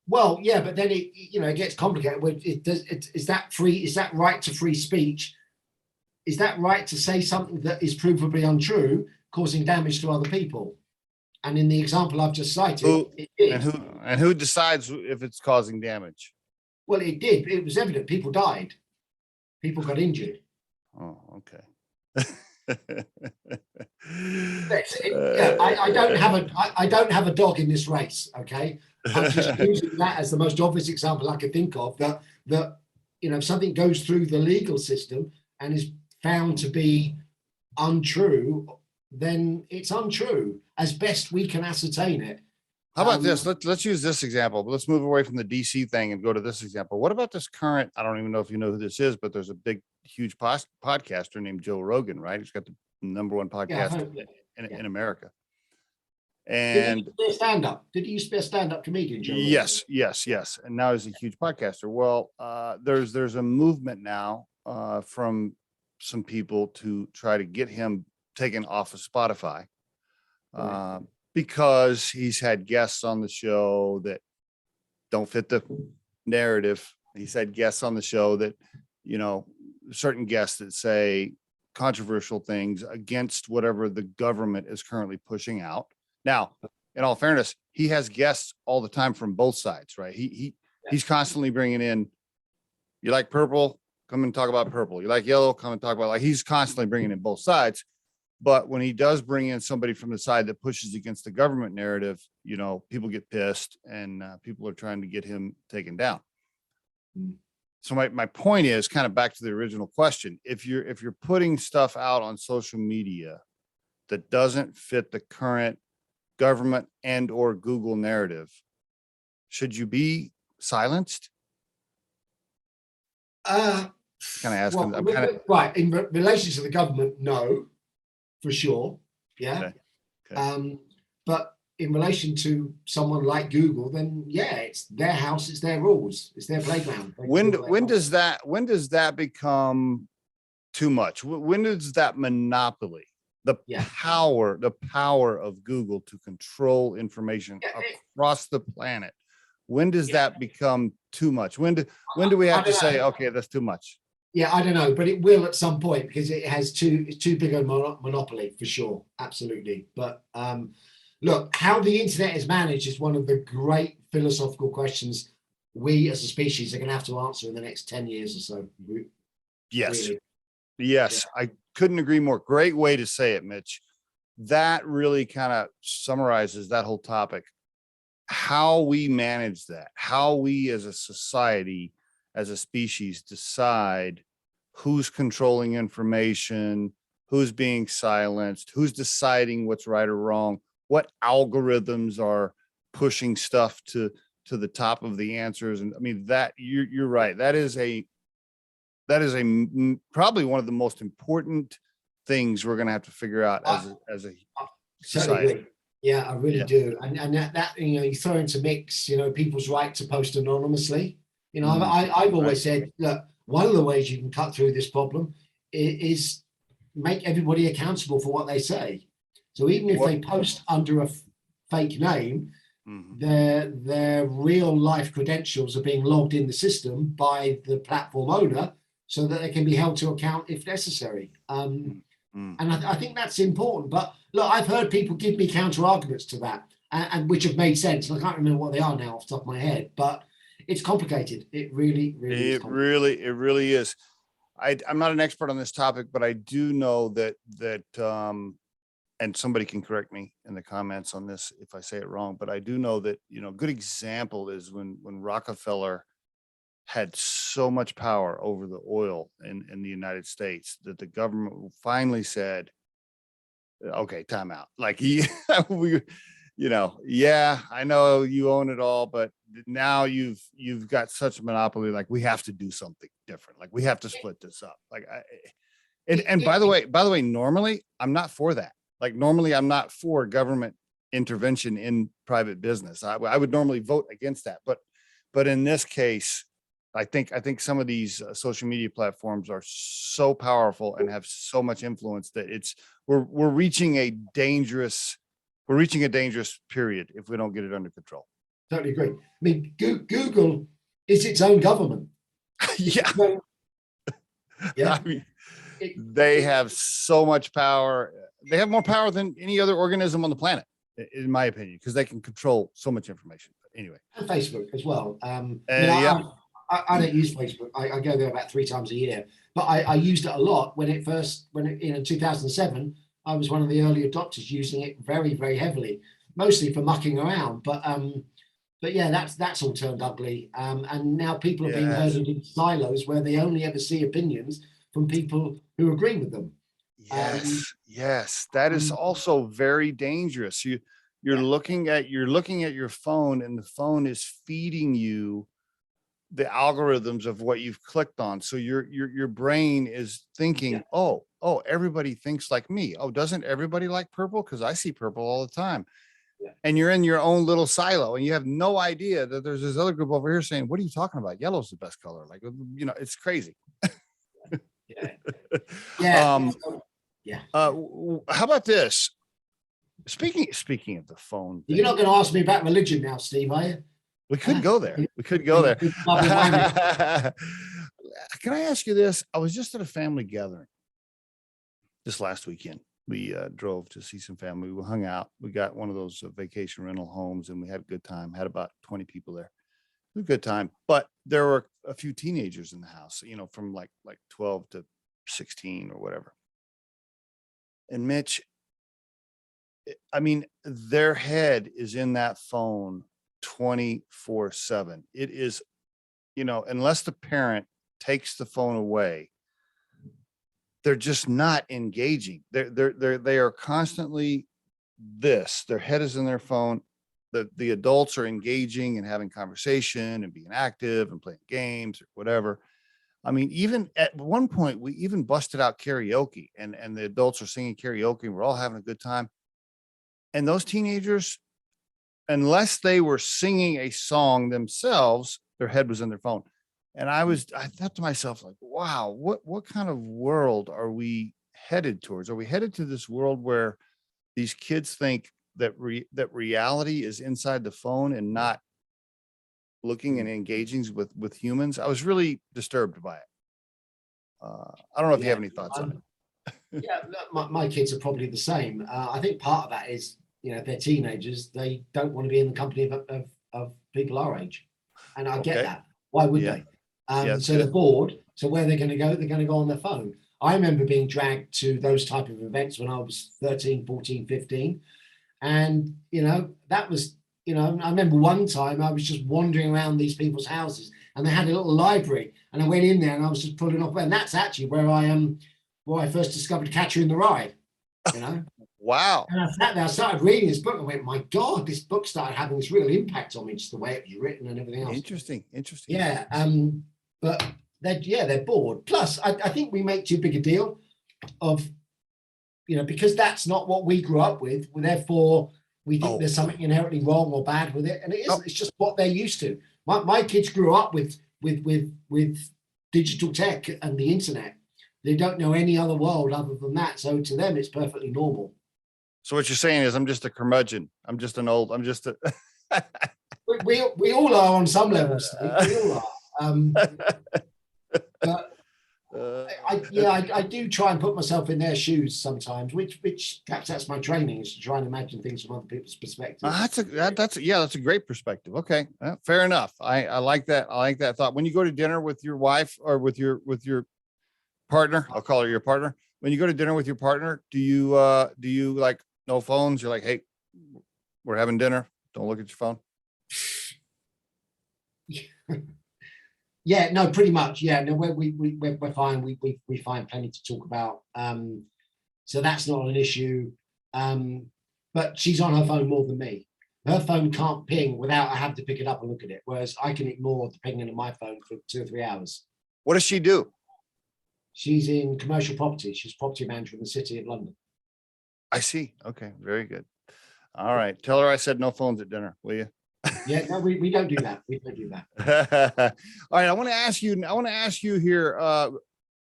Speaker 3: Well, yeah, but then it gets complicated. Is that free? Is that right to free speech? Is that right to say something that is provably untrue, causing damage to other people? And in the example I've just cited, it did.
Speaker 1: Who decides if it's causing damage?
Speaker 3: Well, it did. It was evident. People died. People got injured.
Speaker 1: Oh, okay.
Speaker 3: I don't have a dog in this race. Okay, I'm just using that as the most obvious example I could think of. That if something goes through the legal system and is found to be untrue, then it's untrue as best we can ascertain it.
Speaker 1: How about this? Let's use this example. Let's move away from the DC thing and go to this example. What about this current? I don't even know if you know who this is, but there's a big, huge podcaster named Joe Rogan, right? He's got the #1 podcast in America. And
Speaker 3: did he used to be a stand-up? Did he used to be a stand-up comedian, Joe?
Speaker 1: Yes. And now he's a huge podcaster. Well, there's a movement now from some people to try to get him taken off of Spotify. Because he's had guests on the show that don't fit the narrative. He's had guests on the show that, certain guests that say controversial things against whatever the government is currently pushing out. Now, in all fairness, he has guests all the time from both sides, right? He's constantly bringing in, you like purple? Come and talk about purple. You like yellow? Come and talk about, he's constantly bringing in both sides. But when he does bring in somebody from the side that pushes against the government narrative, people get pissed and people are trying to get him taken down. So my point is kind of back to the original question. If you're putting stuff out on social media that doesn't fit the current government and or Google narrative, should you be silenced? Kind of asking.
Speaker 3: Right. In relation to the government, no. For sure. Yeah. Okay. But in relation to someone like Google, then it's their house, it's their rules, it's their playground.
Speaker 1: When does that become too much? When does that monopoly, the power of Google to control information across the planet, when does that become too much? When do we have to say, okay, that's too much?
Speaker 3: Yeah, I don't know, but it will at some point because it's too big a monopoly for sure. Absolutely. But look, how the internet is managed is one of the great philosophical questions we as a species are going to have to answer in the next 10 years or so.
Speaker 1: Yes.
Speaker 3: Really.
Speaker 1: Yes. Yeah. I couldn't agree more. Great way to say it, Mitch. That really kind of summarizes that whole topic. How we manage that, how we as a society, as a species, decide who's controlling information, who's being silenced, who's deciding what's right or wrong, what algorithms are pushing stuff to the top of the answers. And I mean, that you're right. That is probably one of the most important things we're going to have to figure out as a society.
Speaker 3: Yeah, I really do. And that you throw into mix, people's right to post anonymously. I've always said, look, one of the ways you can cut through this problem is make everybody accountable for what they say. So even if they post under a fake name, their real life credentials are being logged in the system by the platform owner so that they can be held to account if necessary. And I think that's important. But look, I've heard people give me counter arguments to that, and which have made sense. And I can't remember what they are now off the top of my head, but it's complicated. It really is.
Speaker 1: It really is. I'm not an expert on this topic, but I do know that and somebody can correct me in the comments on this if I say it wrong, but I do know that, a good example is when Rockefeller had so much power over the oil in the United States that the government finally said, okay, time out. I know you own it all, but now you've got such a monopoly. We have to do something different. We have to split this up. And by the way, normally I'm not for that. Like normally I'm not for government intervention in private business. I would normally vote against that. But in this case, I think some of these social media platforms are so powerful and have so much influence that we're reaching a dangerous period if we don't get it under control.
Speaker 3: Totally agree. I mean, Google is its own government.
Speaker 1: Yeah.
Speaker 3: Yeah.
Speaker 1: I mean, they have so much power. They have more power than any other organism on the planet, in my opinion, because they can control so much information. But anyway,
Speaker 3: and Facebook as well.
Speaker 1: Yeah.
Speaker 3: I don't use Facebook. I go there about 3 times a year, but I used it a lot when it in 2007. I was one of the early adopters using it very, very heavily, mostly for mucking around. But yeah, that's all turned ugly. And now people are being herded in silos where they only ever see opinions from people who agree with them.
Speaker 1: Yes, that is also very dangerous. You're looking at your phone, and the phone is feeding you the algorithms of what you've clicked on. So your brain is thinking, oh, everybody thinks like me. Oh, doesn't everybody like purple? Because I see purple all the time. And you're in your own little silo, and you have no idea that there's this other group over here saying, what are you talking about? Yellow's the best color. Like, it's crazy. How about this? Speaking of the phone,
Speaker 3: you're not going to ask me about religion now, Steve, are you?
Speaker 1: We could go there. Can I ask you this? I was just at a family gathering this last weekend. We drove to see some family. We hung out. We got one of those vacation rental homes, and we had a good time. Had about 20 people there. It was a good time, but there were a few teenagers in the house, from like 12 to 16 or whatever. And Mitch, I mean, their head is in that phone 24/7. It is, unless the parent takes the phone away, they're just not engaging. They are constantly their head is in their phone. The adults are engaging and having conversation and being active and playing games or whatever. I mean, even at one point, we even busted out karaoke, and the adults are singing karaoke, and we're all having a good time. And those teenagers, unless they were singing a song themselves, their head was in their phone. And I thought to myself, like, wow, what kind of world are we headed towards? Are we headed to this world where these kids think that reality is inside the phone and not looking and engaging with humans? I was really disturbed by it. I don't know if you have any thoughts on it.
Speaker 3: My kids are probably the same. I think part of that is, if they're teenagers, they don't want to be in the company of people our age. And I get that. Why would they? So they're bored. So where they're going to go? They're going to go on their phone. I remember being dragged to those type of events when I was 13, 14, 15. And, that was, I remember one time I was just wandering around these people's houses, and they had a little library, and I went in there and I was just pulling off. And that's actually where I first discovered Catcher in the Rye,
Speaker 1: Wow.
Speaker 3: And I sat there, I started reading this book, and I went, my God, this book started having this real impact on me, just the way it was written and everything else.
Speaker 1: Interesting.
Speaker 3: Yeah. But they're bored. Plus, I think we make too big a deal of, because that's not what we grew up with. Therefore, we think there's something inherently wrong or bad with it. And it isn't. It's just what they're used to. My kids grew up with digital tech and the internet. They don't know any other world other than that. So to them, it's perfectly normal.
Speaker 1: So what you're saying is I'm just a curmudgeon. I'm just a
Speaker 3: we all are on some level, Steve. We all are. But I do try and put myself in their shoes sometimes, which perhaps that's my training, is to try and imagine things from other people's perspective.
Speaker 1: That's a great perspective. Okay, fair enough. I like that. I like that thought. When you go to dinner with your wife or with your partner, I'll call her your partner. When you go to dinner with your partner, do you like no phones? You're like, hey, we're having dinner. Don't look at your phone.
Speaker 3: Yeah, no, pretty much. Yeah, no, we're fine. We find plenty to talk about. So that's not an issue. But she's on her phone more than me. Her phone can't ping without I have to pick it up and look at it. Whereas I can ignore the pinging of my phone for 2 or 3 hours.
Speaker 1: What does she do?
Speaker 3: She's in commercial property. She's property manager in the City of London.
Speaker 1: I see. Okay, very good. All right. Tell her I said no phones at dinner, will you?
Speaker 3: Yeah, no, we don't do that. We don't do that.
Speaker 1: All right. I want to ask you here.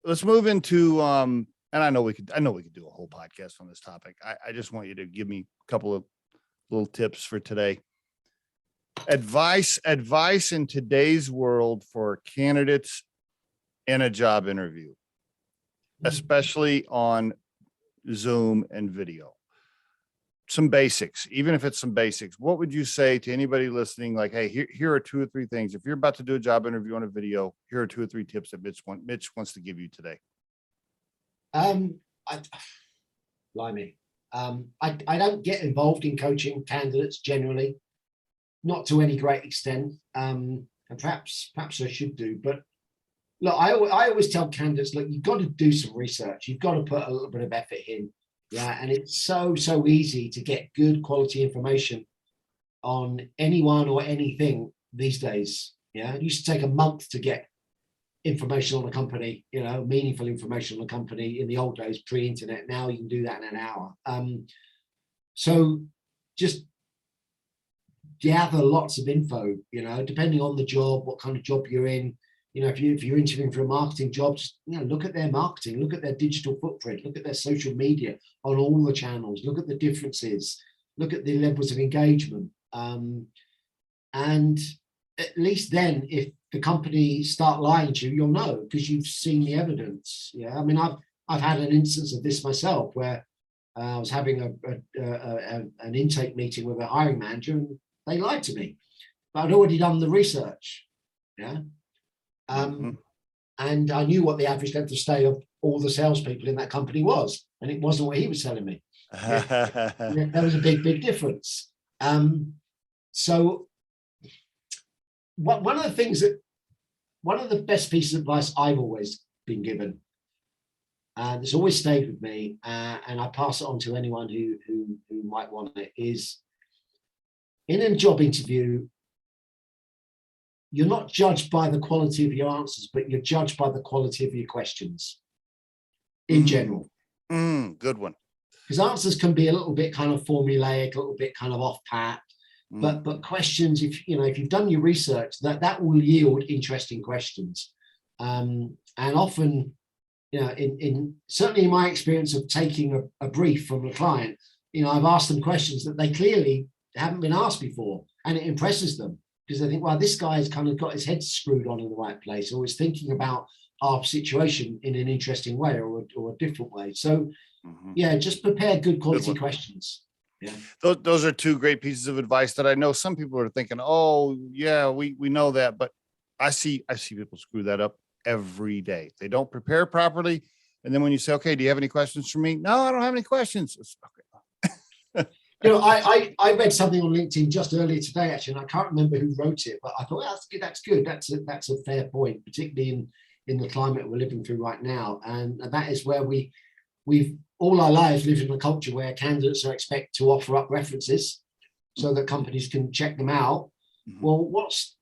Speaker 1: Let's move into, and I know we could do a whole podcast on this topic. I just want you to give me a couple of little tips for today. Advice in today's world for candidates in a job interview, especially on Zoom and video. Some basics, even if it's some basics. What would you say to anybody listening? Like, hey, here are 2 or 3 things. If you're about to do a job interview on a video, here are 2 or 3 tips that Mitch wants to give you today.
Speaker 3: Blimey. I don't get involved in coaching candidates generally, not to any great extent. And perhaps I should do, but look, I always tell candidates, look, you've got to do some research. You've got to put a little bit of effort in. Yeah. And it's so easy to get good quality information on anyone or anything these days. Yeah. It used to take a month to get information on a company, meaningful information on a company in the old days, pre-internet. Now you can do that in an hour. So just gather lots of info, depending on the job, what kind of job you're in. If you're interviewing for a marketing job, just look at their marketing, look at their digital footprint, look at their social media on all the channels, look at the differences, look at the levels of engagement. And at least then, if the company start lying to you, you'll know because you've seen the evidence. Yeah, I mean, I've had an instance of this myself where I was having an intake meeting with a hiring manager, and they lied to me, but I'd already done the research. Yeah. And I knew what the average length of stay of all the salespeople in that company was, and it wasn't what he was telling me. Yeah. There was a big difference. So one of the best pieces of advice I've always been given, and it's always stayed with me, and I pass it on to anyone who might want it, is in a job interview, you're not judged by the quality of your answers, but you're judged by the quality of your questions in general.
Speaker 1: Good one.
Speaker 3: Because answers can be a little bit kind of formulaic, a little bit kind of off pat, but questions, if you've done your research, that will yield interesting questions. And often, certainly in my experience of taking a brief from a client, I've asked them questions that they clearly haven't been asked before, and it impresses them. Because they think, well, this guy's kind of got his head screwed on in the right place, or is thinking about our situation in an interesting way or a different way. So, yeah, just prepare good quality questions. Yeah,
Speaker 1: those are 2 great pieces of advice that I know some people are thinking, oh, yeah, we know that. But I see people screw that up every day. They don't prepare properly. And then when you say, okay, do you have any questions for me? No, I don't have any questions. It's, okay.
Speaker 3: I read something on LinkedIn just earlier today, actually, and I can't remember who wrote it, but I thought, that's good. That's a fair point, particularly in the climate we're living through right now. And that is where we've all our lives lived in a culture where candidates are expected to offer up references so that companies can check them out. Well, what's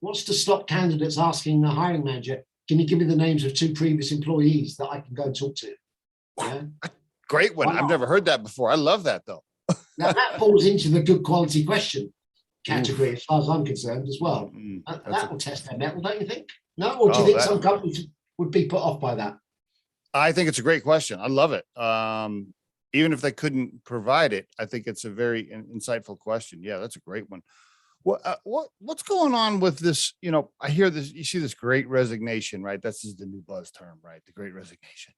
Speaker 3: to stop candidates asking the hiring manager, can you give me the names of 2 previous employees that I can go and talk to? Yeah.
Speaker 1: Great one. I've never heard that before. I love that, though.
Speaker 3: Now that falls into the good quality question category, as far as I'm concerned, as well. That will test their mettle, don't you think? No, or do you think some companies would be put off by that?
Speaker 1: I think it's a great question. I love it. Even if they couldn't provide it, I think it's a very insightful question. Yeah, that's a great one. What's going on with this? I hear this. You see this Great Resignation, right? That's the new buzz term, right? The Great Resignation.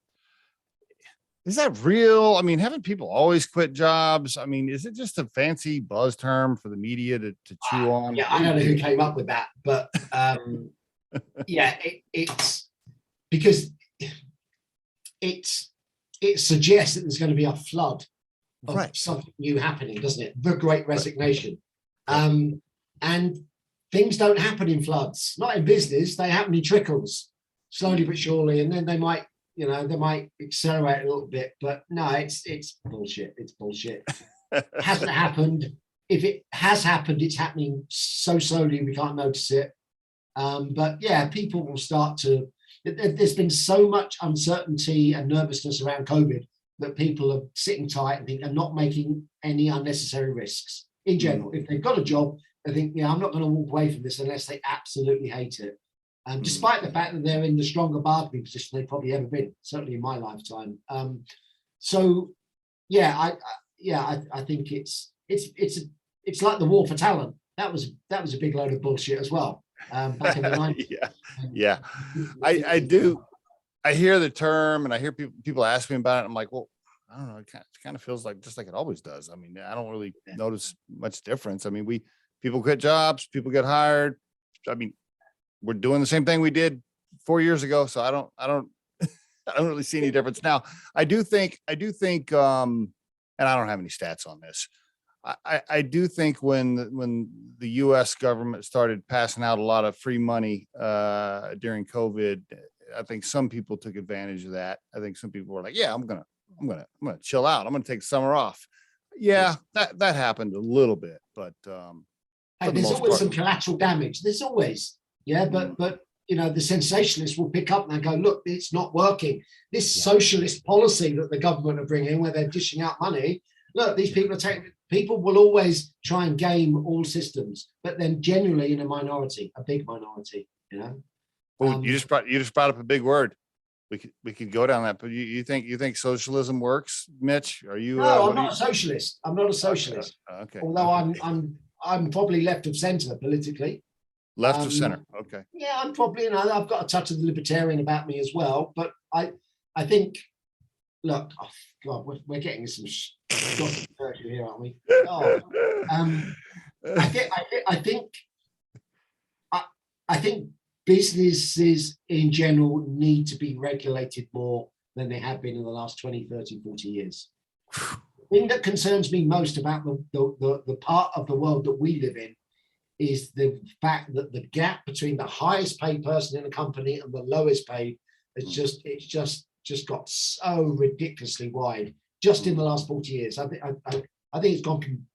Speaker 1: Is that real? I mean, haven't people always quit jobs? I mean, is it just a fancy buzz term for the media to chew on?
Speaker 3: Yeah, I don't know who came up with that, but yeah, it's because it suggests that there's going to be a flood of something new happening, doesn't it? The Great Resignation. And things don't happen in floods, not in business. They happen in trickles, slowly but surely, and then they might accelerate a little bit, but no, it's bullshit. It's bullshit. It hasn't happened. If it has happened, it's happening so slowly we can't notice it. But yeah, people will start to, there's been so much uncertainty and nervousness around COVID that people are sitting tight and not making any unnecessary risks in general. If they've got a job, they think, yeah, I'm not going to walk away from this unless they absolutely hate it. Despite the fact that they're in the stronger bargaining position they've probably ever been, certainly in my lifetime. So yeah, I think it's like the war for talent. That was a big load of bullshit as well. Back in the 90s.
Speaker 1: Yeah. I hear the term and I hear people ask me about it. I'm like, well, I don't know. It kind of feels like just like it always does. I mean, I don't really notice much difference. I mean, people quit jobs, people get hired. I mean, we're doing the same thing we did 4 years ago. So I don't I don't really see any difference. Now, I do think, and I don't have any stats on this. I do think when the U.S. government started passing out a lot of free money during COVID, I think some people took advantage of that. I think some people were like, "Yeah, I'm gonna chill out. I'm gonna take summer off." Yeah, that happened a little bit, but
Speaker 3: there's always some collateral damage. There's always, but the sensationalists will pick up and go, "Look, it's not working. This socialist policy that the government are bringing, where they're dishing out money. Look, these people are taking." People will always try and game all systems, but then generally in a minority, a big minority,
Speaker 1: Well, you just brought up a big word. We could go down that, but you think socialism works, Mitch? Are you?
Speaker 3: No, I'm not a socialist. I'm not a socialist.
Speaker 1: Okay.
Speaker 3: Although I'm probably left of centre politically.
Speaker 1: Left of center. Okay.
Speaker 3: Yeah, I'm probably, I've got a touch of the libertarian about me as well, but I think. Look, oh God, we're getting some surgery here, aren't we? Oh, I think businesses in general need to be regulated more than they have been in the last 20, 30, 40 years. The thing that concerns me most about the part of the world that we live in is the fact that the gap between the highest paid person in a company and the lowest paid is just got so ridiculously wide just in the last 40 years. I think it's gone from,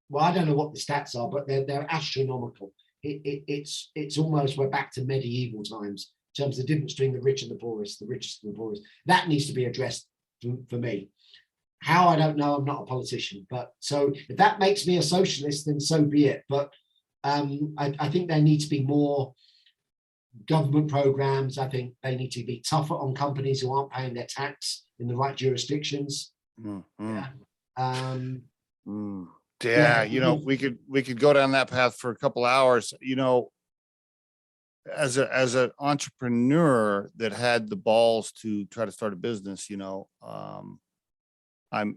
Speaker 3: well, I don't know what the stats are, but they're astronomical. It's almost, we're back to medieval times in terms of the difference between the rich and the poorest, the richest and the poorest. That needs to be addressed for me. How, I don't know. I'm not a politician, but so if that makes me a socialist, then so be it. But I think there needs to be more government programs. I think they need to be tougher on companies who aren't paying their tax in the right jurisdictions.
Speaker 1: We could go down that path for a couple hours. As an entrepreneur that had the balls to try to start a business, I'm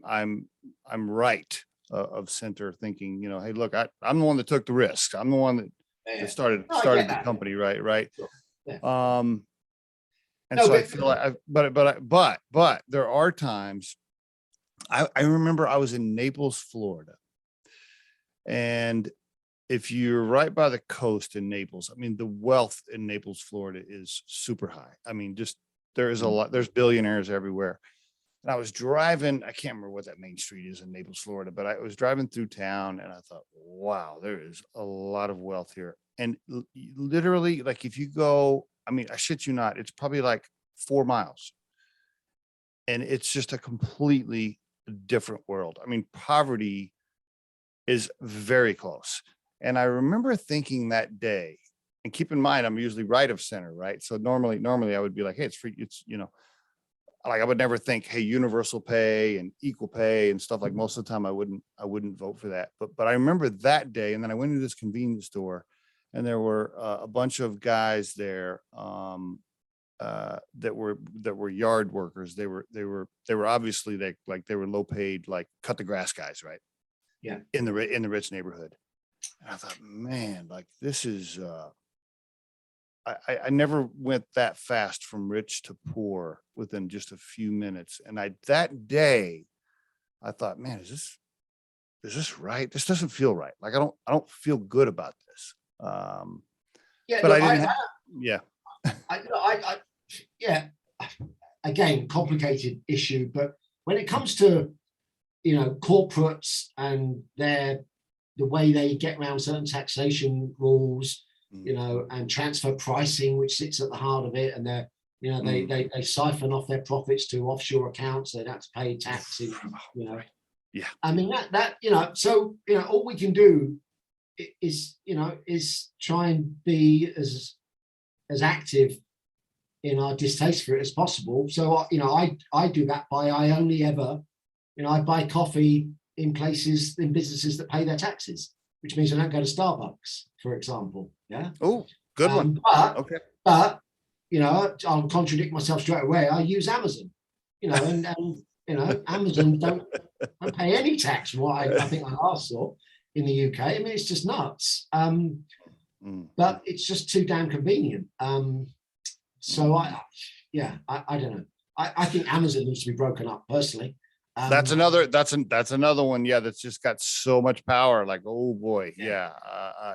Speaker 1: right of center thinking, hey, look, I'm the one that took the risk. I'm the one that started the company, right. Sure. Yeah. I feel like, but there are times. I remember I was in Naples, Florida, and if you're right by the coast in Naples, I mean, the wealth in Naples, Florida is super high. I mean, just there is a lot. There's billionaires everywhere. And I was driving, I can't remember what that main street is in Naples, Florida, but I was driving through town and I thought, wow, there is a lot of wealth here. And literally, like, if you go, I mean, I shit you not, it's probably like 4 miles. And it's just a completely different world. I mean, poverty is very close. And I remember thinking that day, and keep in mind, I'm usually right of center, right? So normally I would be like, hey, it's free, it's, like, I would never think, hey, universal pay and equal pay and stuff. Like, most of the time I wouldn't vote for that. But I remember that day. And then I went into this convenience store and there were a bunch of guys there that were yard workers. They were obviously they were low paid, like cut the grass guys, right?
Speaker 3: Yeah.
Speaker 1: In the rich neighborhood. And I thought, man, like, this is, I never went that fast from rich to poor within just a few minutes. And that day I thought, man, is this right? This doesn't feel right. Like, I don't feel good about this.
Speaker 3: Again, complicated issue, but when it comes to, corporates and the way they get around certain taxation rules, and transfer pricing, which sits at the heart of it, and You know, they siphon off their profits to offshore accounts. They don't have to pay tax. You know,
Speaker 1: Yeah.
Speaker 3: I mean that you know. So you know, all we can do is try and be as active in our distaste for it as possible. So you know, I do that by I only ever, you know, I buy coffee in businesses that pay their taxes, which means I don't go to Starbucks, for example. Yeah.
Speaker 1: Oh, good one.
Speaker 3: But you know, I'll contradict myself straight away. I use Amazon, you know, and you know, Amazon don't pay any tax from what I think I last saw in the UK. I mean, it's just nuts. But it's just too damn convenient. So I don't know. I think Amazon needs to be broken up personally.
Speaker 1: That's another one. Yeah. That's just got so much power. Like, oh boy. Yeah.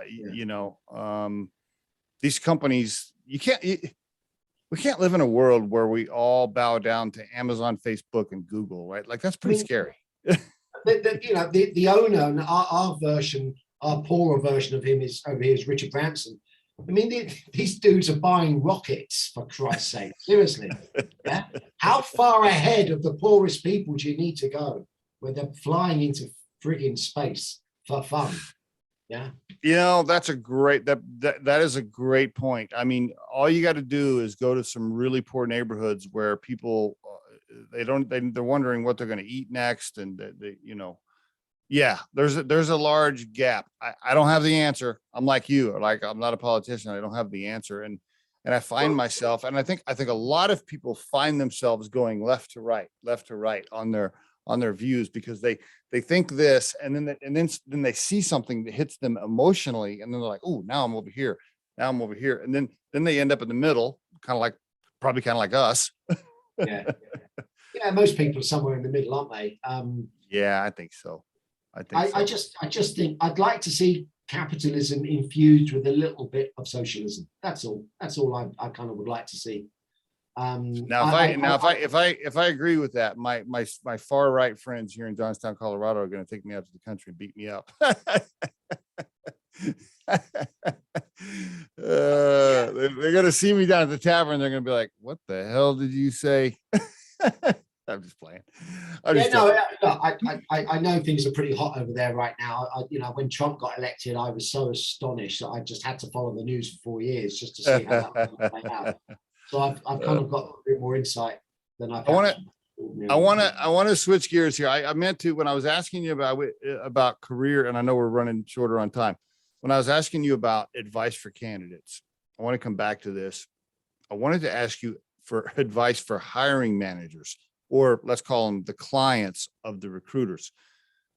Speaker 1: You know, these companies, we can't live in a world where we all bow down to Amazon, Facebook, and Google, right? Like that's pretty scary.
Speaker 3: You know, the owner, and our version, our poorer version of him is over here is Richard Branson. I mean, these dudes are buying rockets, for Christ's sake. Seriously. Yeah. How far ahead of the poorest people do you need to go when they're flying into frigging space for fun? Yeah. You know,
Speaker 1: that is a great point. I mean, all you got to do is go to some really poor neighborhoods where people, they're wondering what they're going to eat next. And they, you know, yeah, there's a large gap. I don't have the answer. I'm like you, like I'm not a politician. I don't have the answer. And I find myself, and I think a lot of people find themselves going left to right on their views, because they think this, and then they see something that hits them emotionally, and then they're like, oh, now I'm over here, and then they end up in the middle, probably kind of like us.
Speaker 3: Yeah, most people are somewhere in the middle, aren't they?
Speaker 1: Yeah, I think so.
Speaker 3: I just think I'd like to see capitalism infused with a little bit of socialism. That's all I kind of would like to see.
Speaker 1: If I agree with that, my far right friends here in Johnstown, Colorado, are going to take me out to the country and beat me up. They're going to see me down at the tavern. They're going to be like, "What the hell did you say?" I'm just playing.
Speaker 3: I know things are pretty hot over there right now. You know, when Trump got elected, I was so astonished that I just had to follow the news for 4 years just to see how that would play out. So I've kind of got a bit more insight than I've.
Speaker 1: I want to switch gears here. I meant to, when I was asking you about career, and I know we're running shorter on time. When I was asking you about advice for candidates, I want to come back to this. I wanted to ask you for advice for hiring managers, or let's call them the clients of the recruiters.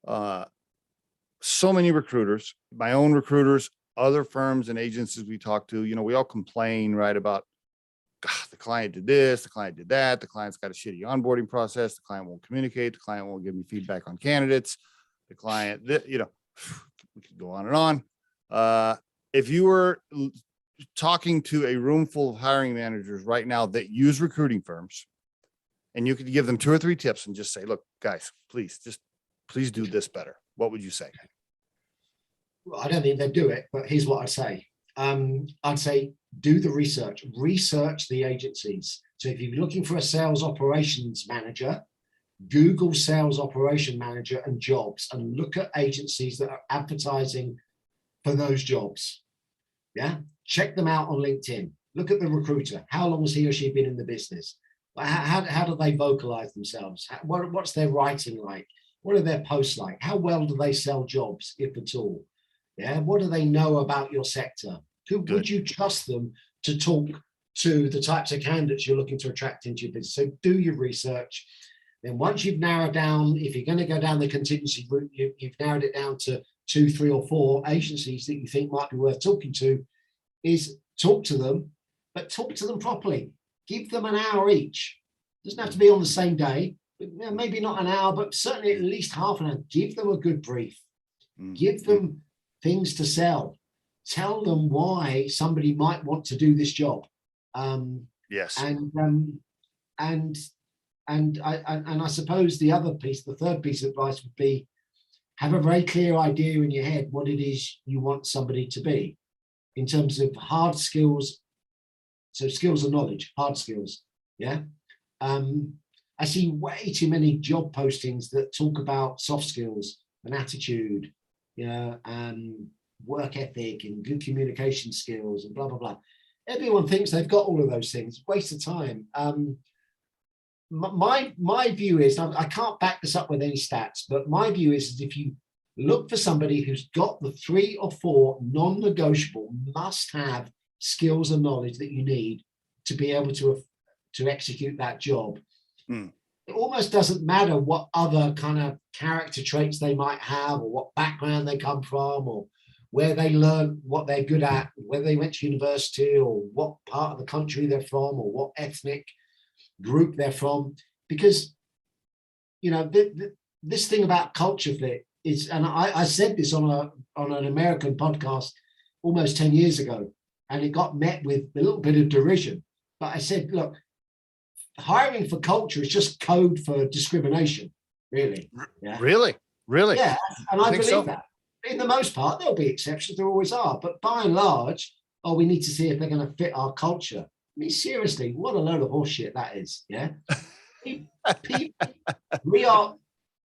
Speaker 1: So many recruiters, my own recruiters, other firms and agencies we talk to, you know, we all complain, right, about, God, the client did this, the client did that, the client's got a shitty onboarding process, the client won't communicate, the client won't give me feedback on candidates, the client, you know, we could go on and on. If you were talking to a room full of hiring managers right now that use recruiting firms, and you could give them 2 or 3 tips and just say, look, guys, please do this better, what would you say?
Speaker 3: Well, I don't think they'd do it, but here's what I'd say. I'd say do the research the agencies. So if you're looking for a sales operations manager, Google sales operation manager and jobs, and look at agencies that are advertising for those jobs. Yeah, check them out on LinkedIn. Look at the recruiter. How long has he or she been in the business? How do they vocalize themselves? What's their writing like? What are their posts like? How well do they sell jobs, if at all? Yeah, what do they know about your sector? Would you trust them to talk to the types of candidates you're looking to attract into your business? So do your research. Then once you've narrowed down, if you're going to go down the contingency route, you've narrowed it down to 2, 3, or 4 agencies that you think might be worth talking to, is talk to them, but talk to them properly. Give them an hour each. Doesn't have to be on the same day, but maybe not an hour, but certainly at least half an hour. Give them a good brief. Give them things to sell. Tell them why somebody might want to do this job.
Speaker 1: Yes.
Speaker 3: And I suppose the third piece of advice would be, have a very clear idea in your head what it is you want somebody to be in terms of hard skills So skills and knowledge, hard skills. Yeah. I see way too many job postings that talk about soft skills and attitude, work ethic and good communication skills and blah, blah, blah. Everyone thinks they've got all of those things. Waste of time. My view is, I can't back this up with any stats, but my view is if you look for somebody who's got the 3 or 4 non-negotiable must-have skills and knowledge that you need to be able to execute that job. It almost doesn't matter what other kind of character traits they might have or what background they come from or where they learn what they're good at, whether they went to university or what part of the country they're from or what ethnic group they're from. Because, this thing about culture fit is, and I said this on an American podcast almost 10 years ago, and it got met with a little bit of derision. But I said, look, hiring for culture is just code for discrimination, really. Yeah.
Speaker 1: Really?
Speaker 3: Yeah, and I believe
Speaker 1: so?
Speaker 3: that. In the most part, there'll be exceptions, there always are. But by and large, we need to see if they're going to fit our culture. I mean, seriously, what a load of horseshit that is, yeah? We are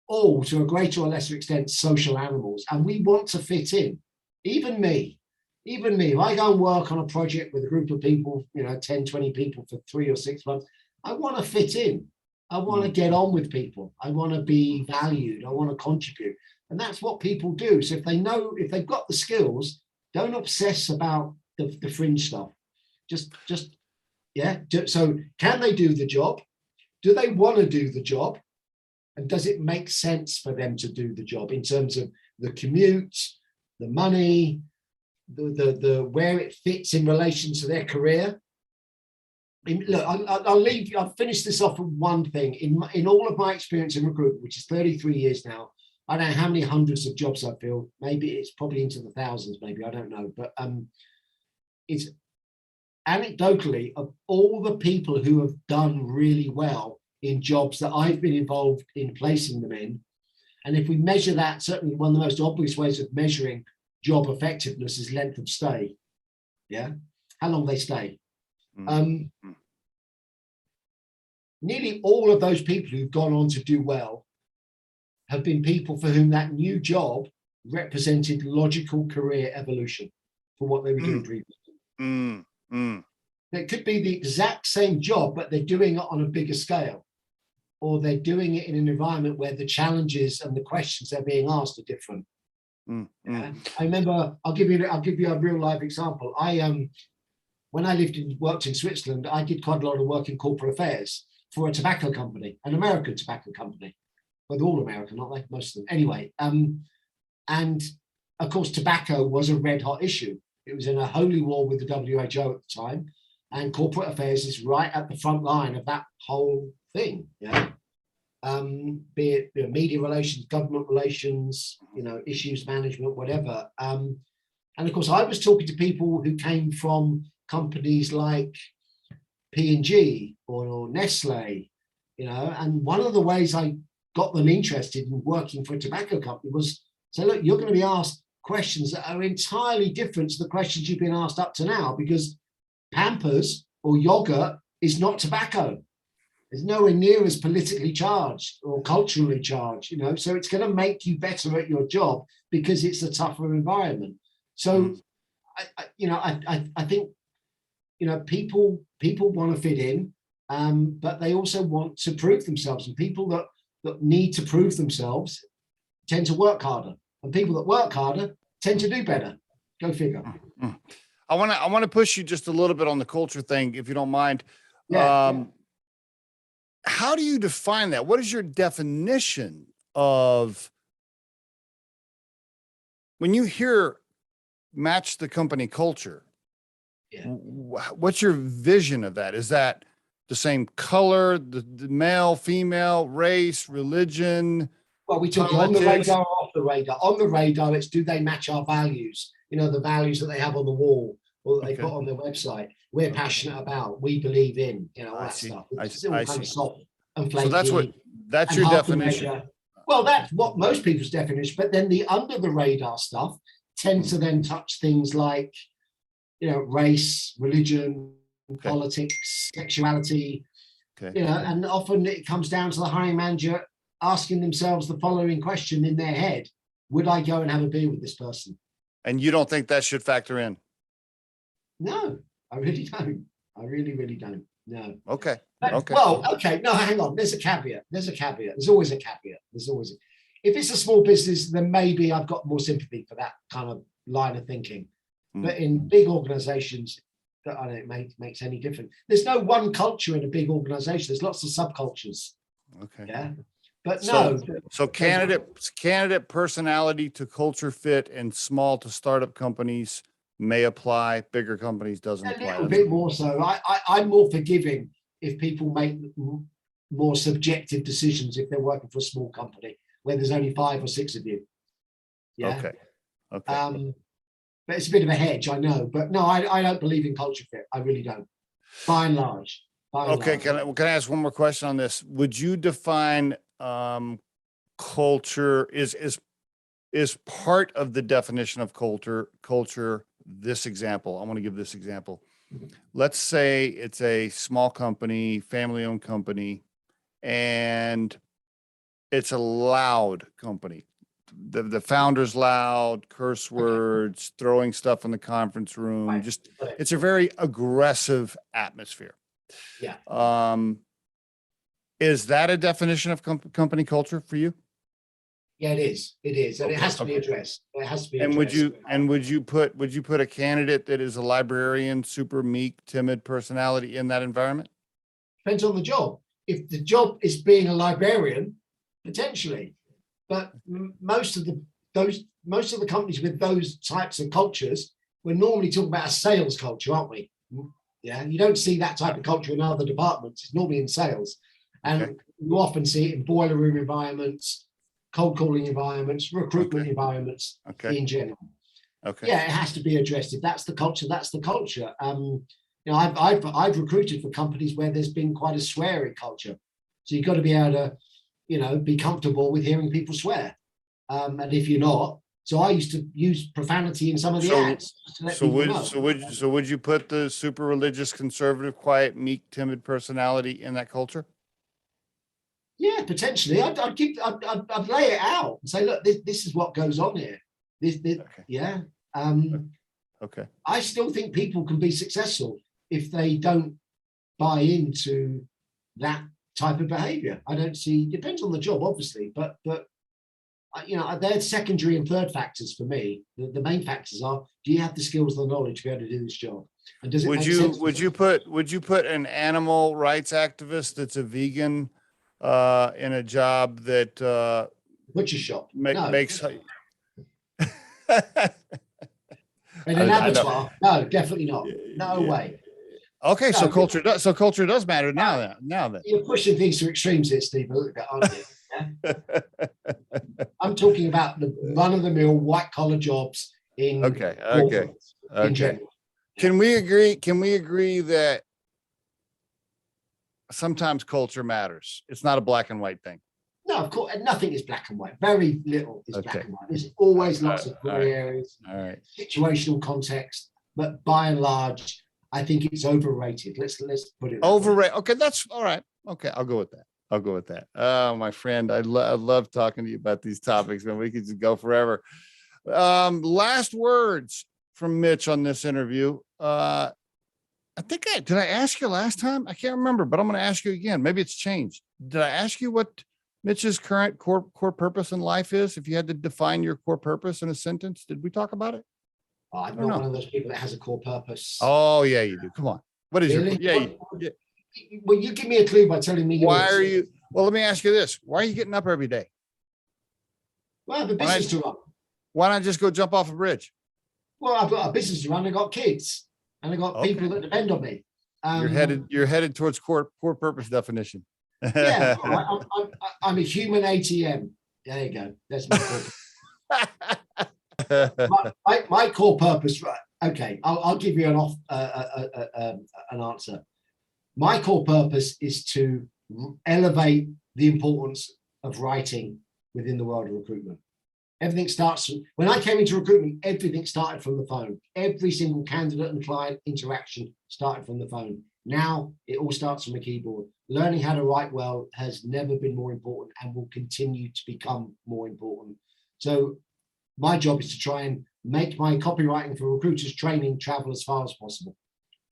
Speaker 3: all, to a greater or lesser extent, social animals, and we want to fit in. Even me, if I go and work on a project with a group of people, 10, 20 people for 3 or 6 months, I want to fit in. I want to get on with people. I want to be valued. I want to contribute. And that's what people do. So if they've got the skills, don't obsess about the fringe stuff. So can they do the job? Do they want to do the job? And does it make sense for them to do the job in terms of the commute, the money, the where it fits in relation to their career? Look, I'll finish this off with one thing. In all of my experience in recruitment, which is 33 years now, I don't know how many hundreds of jobs I've filled. Maybe it's probably into the thousands, maybe, I don't know. But it's anecdotally, of all the people who have done really well in jobs that I've been involved in placing them in, and if we measure that, certainly one of the most obvious ways of measuring job effectiveness is length of stay. Yeah, how long they stay. Nearly all of those people who've gone on to do well have been people for whom that new job represented logical career evolution for what they were doing previously. It could be the exact same job, but they're doing it on a bigger scale, or they're doing it in an environment where the challenges and the questions they're being asked are different. I remember, I'll give you a real life example. When I worked in Switzerland, I did quite a lot of work in corporate affairs for a tobacco company, an American tobacco company. Well, they're all American, aren't they? Most of them. Anyway, and of course, tobacco was a red hot issue. It was in a holy war with the WHO at the time, and corporate affairs is right at the front line of that whole thing. Yeah, be it media relations, government relations, issues management, whatever. And of course, I was talking to people who came from companies like P&G or Nestle, and one of the ways I got them interested in working for a tobacco company was say, look, you're going to be asked questions that are entirely different to the questions you've been asked up to now, because Pampers or yogurt is not tobacco. It's nowhere near as politically charged or culturally charged, so it's going to make you better at your job because it's a tougher environment. So I think people want to fit in, but they also want to prove themselves, and people that need to prove themselves tend to work harder, and people that work harder tend to do better. Go figure.
Speaker 1: I want to push you just a little bit on the culture thing, if you don't mind.
Speaker 3: Yeah.
Speaker 1: How do you define that? What is your definition of, when you hear match the company culture?
Speaker 3: Yeah.
Speaker 1: What's your vision of that? Is that the same color, the male, female, race, religion?
Speaker 3: Well, we talk on the radar, off the radar. On the radar, it's do they match our values? The values that they have on the wall or that they put on their website. We're passionate about, we believe in, all that stuff. It's all kind of soft and flaky.
Speaker 1: So that's your definition.
Speaker 3: Well, that's what most people's definition, but then the under the radar stuff tends to then touch things like, race, religion,
Speaker 1: Okay.
Speaker 3: politics, sexuality,
Speaker 1: Okay.
Speaker 3: and often it comes down to the hiring manager asking themselves the following question in their head: would I go and have a beer with this person?
Speaker 1: And you don't think that should factor in?
Speaker 3: No, I really don't. I really, really don't. No.
Speaker 1: Okay.
Speaker 3: But-
Speaker 1: Okay.
Speaker 3: Well, okay. No, hang on. There's a caveat. There's always a caveat. If it's a small business, then maybe I've got more sympathy for that kind of line of thinking.
Speaker 1: Mm.
Speaker 3: But in big organizations, that I don't makes any difference. There's no one culture in a big organization. There's lots of subcultures.
Speaker 1: Okay.
Speaker 3: Yeah. But
Speaker 1: So-
Speaker 3: no.
Speaker 1: So candidate personality to culture fit and small to startup companies may apply. Bigger companies doesn't
Speaker 3: A
Speaker 1: apply.
Speaker 3: little bit more so. I'm more forgiving if people make more subjective decisions if they're working for a small company where there's only 5 or 6 of you. Yeah.
Speaker 1: Okay. Okay.
Speaker 3: But it's a bit of a hedge, I know. But no, I don't believe in culture fit. I really don't. By and large.
Speaker 1: Okay. Can I ask one more question on this? Would you define culture is part of the definition of culture this example? I want to give this example. Let's say it's a small company, family-owned company, and it's a loud company. The founder's loud, curse words, throwing stuff in the conference room.
Speaker 3: Right.
Speaker 1: Just it's a very aggressive atmosphere.
Speaker 3: Yeah.
Speaker 1: Is that a definition of company culture for you?
Speaker 3: Yeah, it is. It is. And it
Speaker 1: Okay,
Speaker 3: has to be
Speaker 1: okay.
Speaker 3: addressed. It has to be
Speaker 1: And
Speaker 3: addressed.
Speaker 1: would you put a candidate that is a librarian, super meek, timid personality in that environment?
Speaker 3: Depends on the job. If the job is being a librarian, potentially. But most of the companies with those types of cultures, we're normally talking about a sales culture, aren't we? Yeah, you don't see that type of culture in other departments. It's normally in sales, and
Speaker 1: Okay.
Speaker 3: you often see it in boiler room environments, cold calling environments, recruitment
Speaker 1: Okay.
Speaker 3: environments
Speaker 1: Okay.
Speaker 3: in general.
Speaker 1: Okay.
Speaker 3: Yeah, it has to be addressed. If that's the culture, that's the culture. I've recruited for companies where there's been quite a swearing culture, so you've got to be able to, be comfortable with hearing people swear. And if you're not, so I used to use profanity in some of the ads. To let people know.
Speaker 1: Would you put the super religious, conservative, quiet, meek, timid personality in that culture?
Speaker 3: Yeah, potentially. I'd lay it out and say, look, this is what goes on here.
Speaker 1: Okay.
Speaker 3: Yeah.
Speaker 1: Okay.
Speaker 3: I still think people can be successful if they don't buy into that type of behavior. I don't see, depends on the job, obviously, but they're secondary and third factors for me. The main factors are, do you have the skills and the knowledge to be able to do this job? And does it make sense?
Speaker 1: Would you put an animal rights activist that's a vegan in a job that
Speaker 3: Butcher shop? No.
Speaker 1: makes
Speaker 3: In an abattoir? No, definitely not. No
Speaker 1: Yeah.
Speaker 3: way.
Speaker 1: Okay, so
Speaker 3: No,
Speaker 1: culture does matter now then.
Speaker 3: You're pushing things to extremes here, Steve, a little bit, aren't you? Yeah? I'm talking about the run-of-the-mill white-collar jobs in
Speaker 1: Okay.
Speaker 3: in general.
Speaker 1: Can we agree that sometimes culture matters? It's not a black and white thing.
Speaker 3: No, of course, and nothing is black and white. Very little is
Speaker 1: Okay.
Speaker 3: black and white. There's always lots of gray areas,
Speaker 1: All right.
Speaker 3: situational context, but by and large, I think it's overrated. Let's put it that way.
Speaker 1: Overrated. Okay, that's all right. Okay, I'll go with that. Oh, my friend, I love talking to you about these topics, man. We could just go forever. Last words from Mitch on this interview. I think did I ask you last time? I can't remember, but I'm going to ask you again. Maybe it's changed. Did I ask you what Mitch's current core purpose in life is? If you had to define your core purpose in a sentence, did we talk about it?
Speaker 3: I'm not one of those people that has a core purpose.
Speaker 1: Oh yeah, you do. Come on. What is
Speaker 3: Really?
Speaker 1: your
Speaker 3: Well, you give me a clue by telling me.
Speaker 1: Why are you? Well, let me ask you this. Why are you getting up every day?
Speaker 3: Well, I have a business to run.
Speaker 1: Why not just go jump off a bridge?
Speaker 3: Well, I've got a business to run. I've got kids, and I've got people that depend on me.
Speaker 1: You're headed towards core purpose definition.
Speaker 3: Yeah, I'm a human ATM. There you go. That's my core. my core purpose. Right? Okay, I'll give you an answer. My core purpose is to elevate the importance of writing within the world of recruitment. Everything starts when I came into recruitment, everything started from the phone. Every single candidate and client interaction started from the phone. Now it all starts from a keyboard. Learning how to write well has never been more important and will continue to become more important. So my job is to try and make my copywriting for recruiters training travel as far as possible.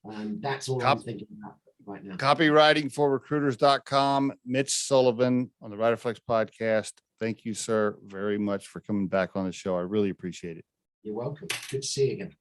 Speaker 3: And that's all I'm thinking about right now.
Speaker 1: Copywritingforrecruiters.com. Mitch Sullivan on the Riderflex podcast. Thank you, sir, very much for coming back on the show. I really appreciate it.
Speaker 3: You're welcome. Good to see you again.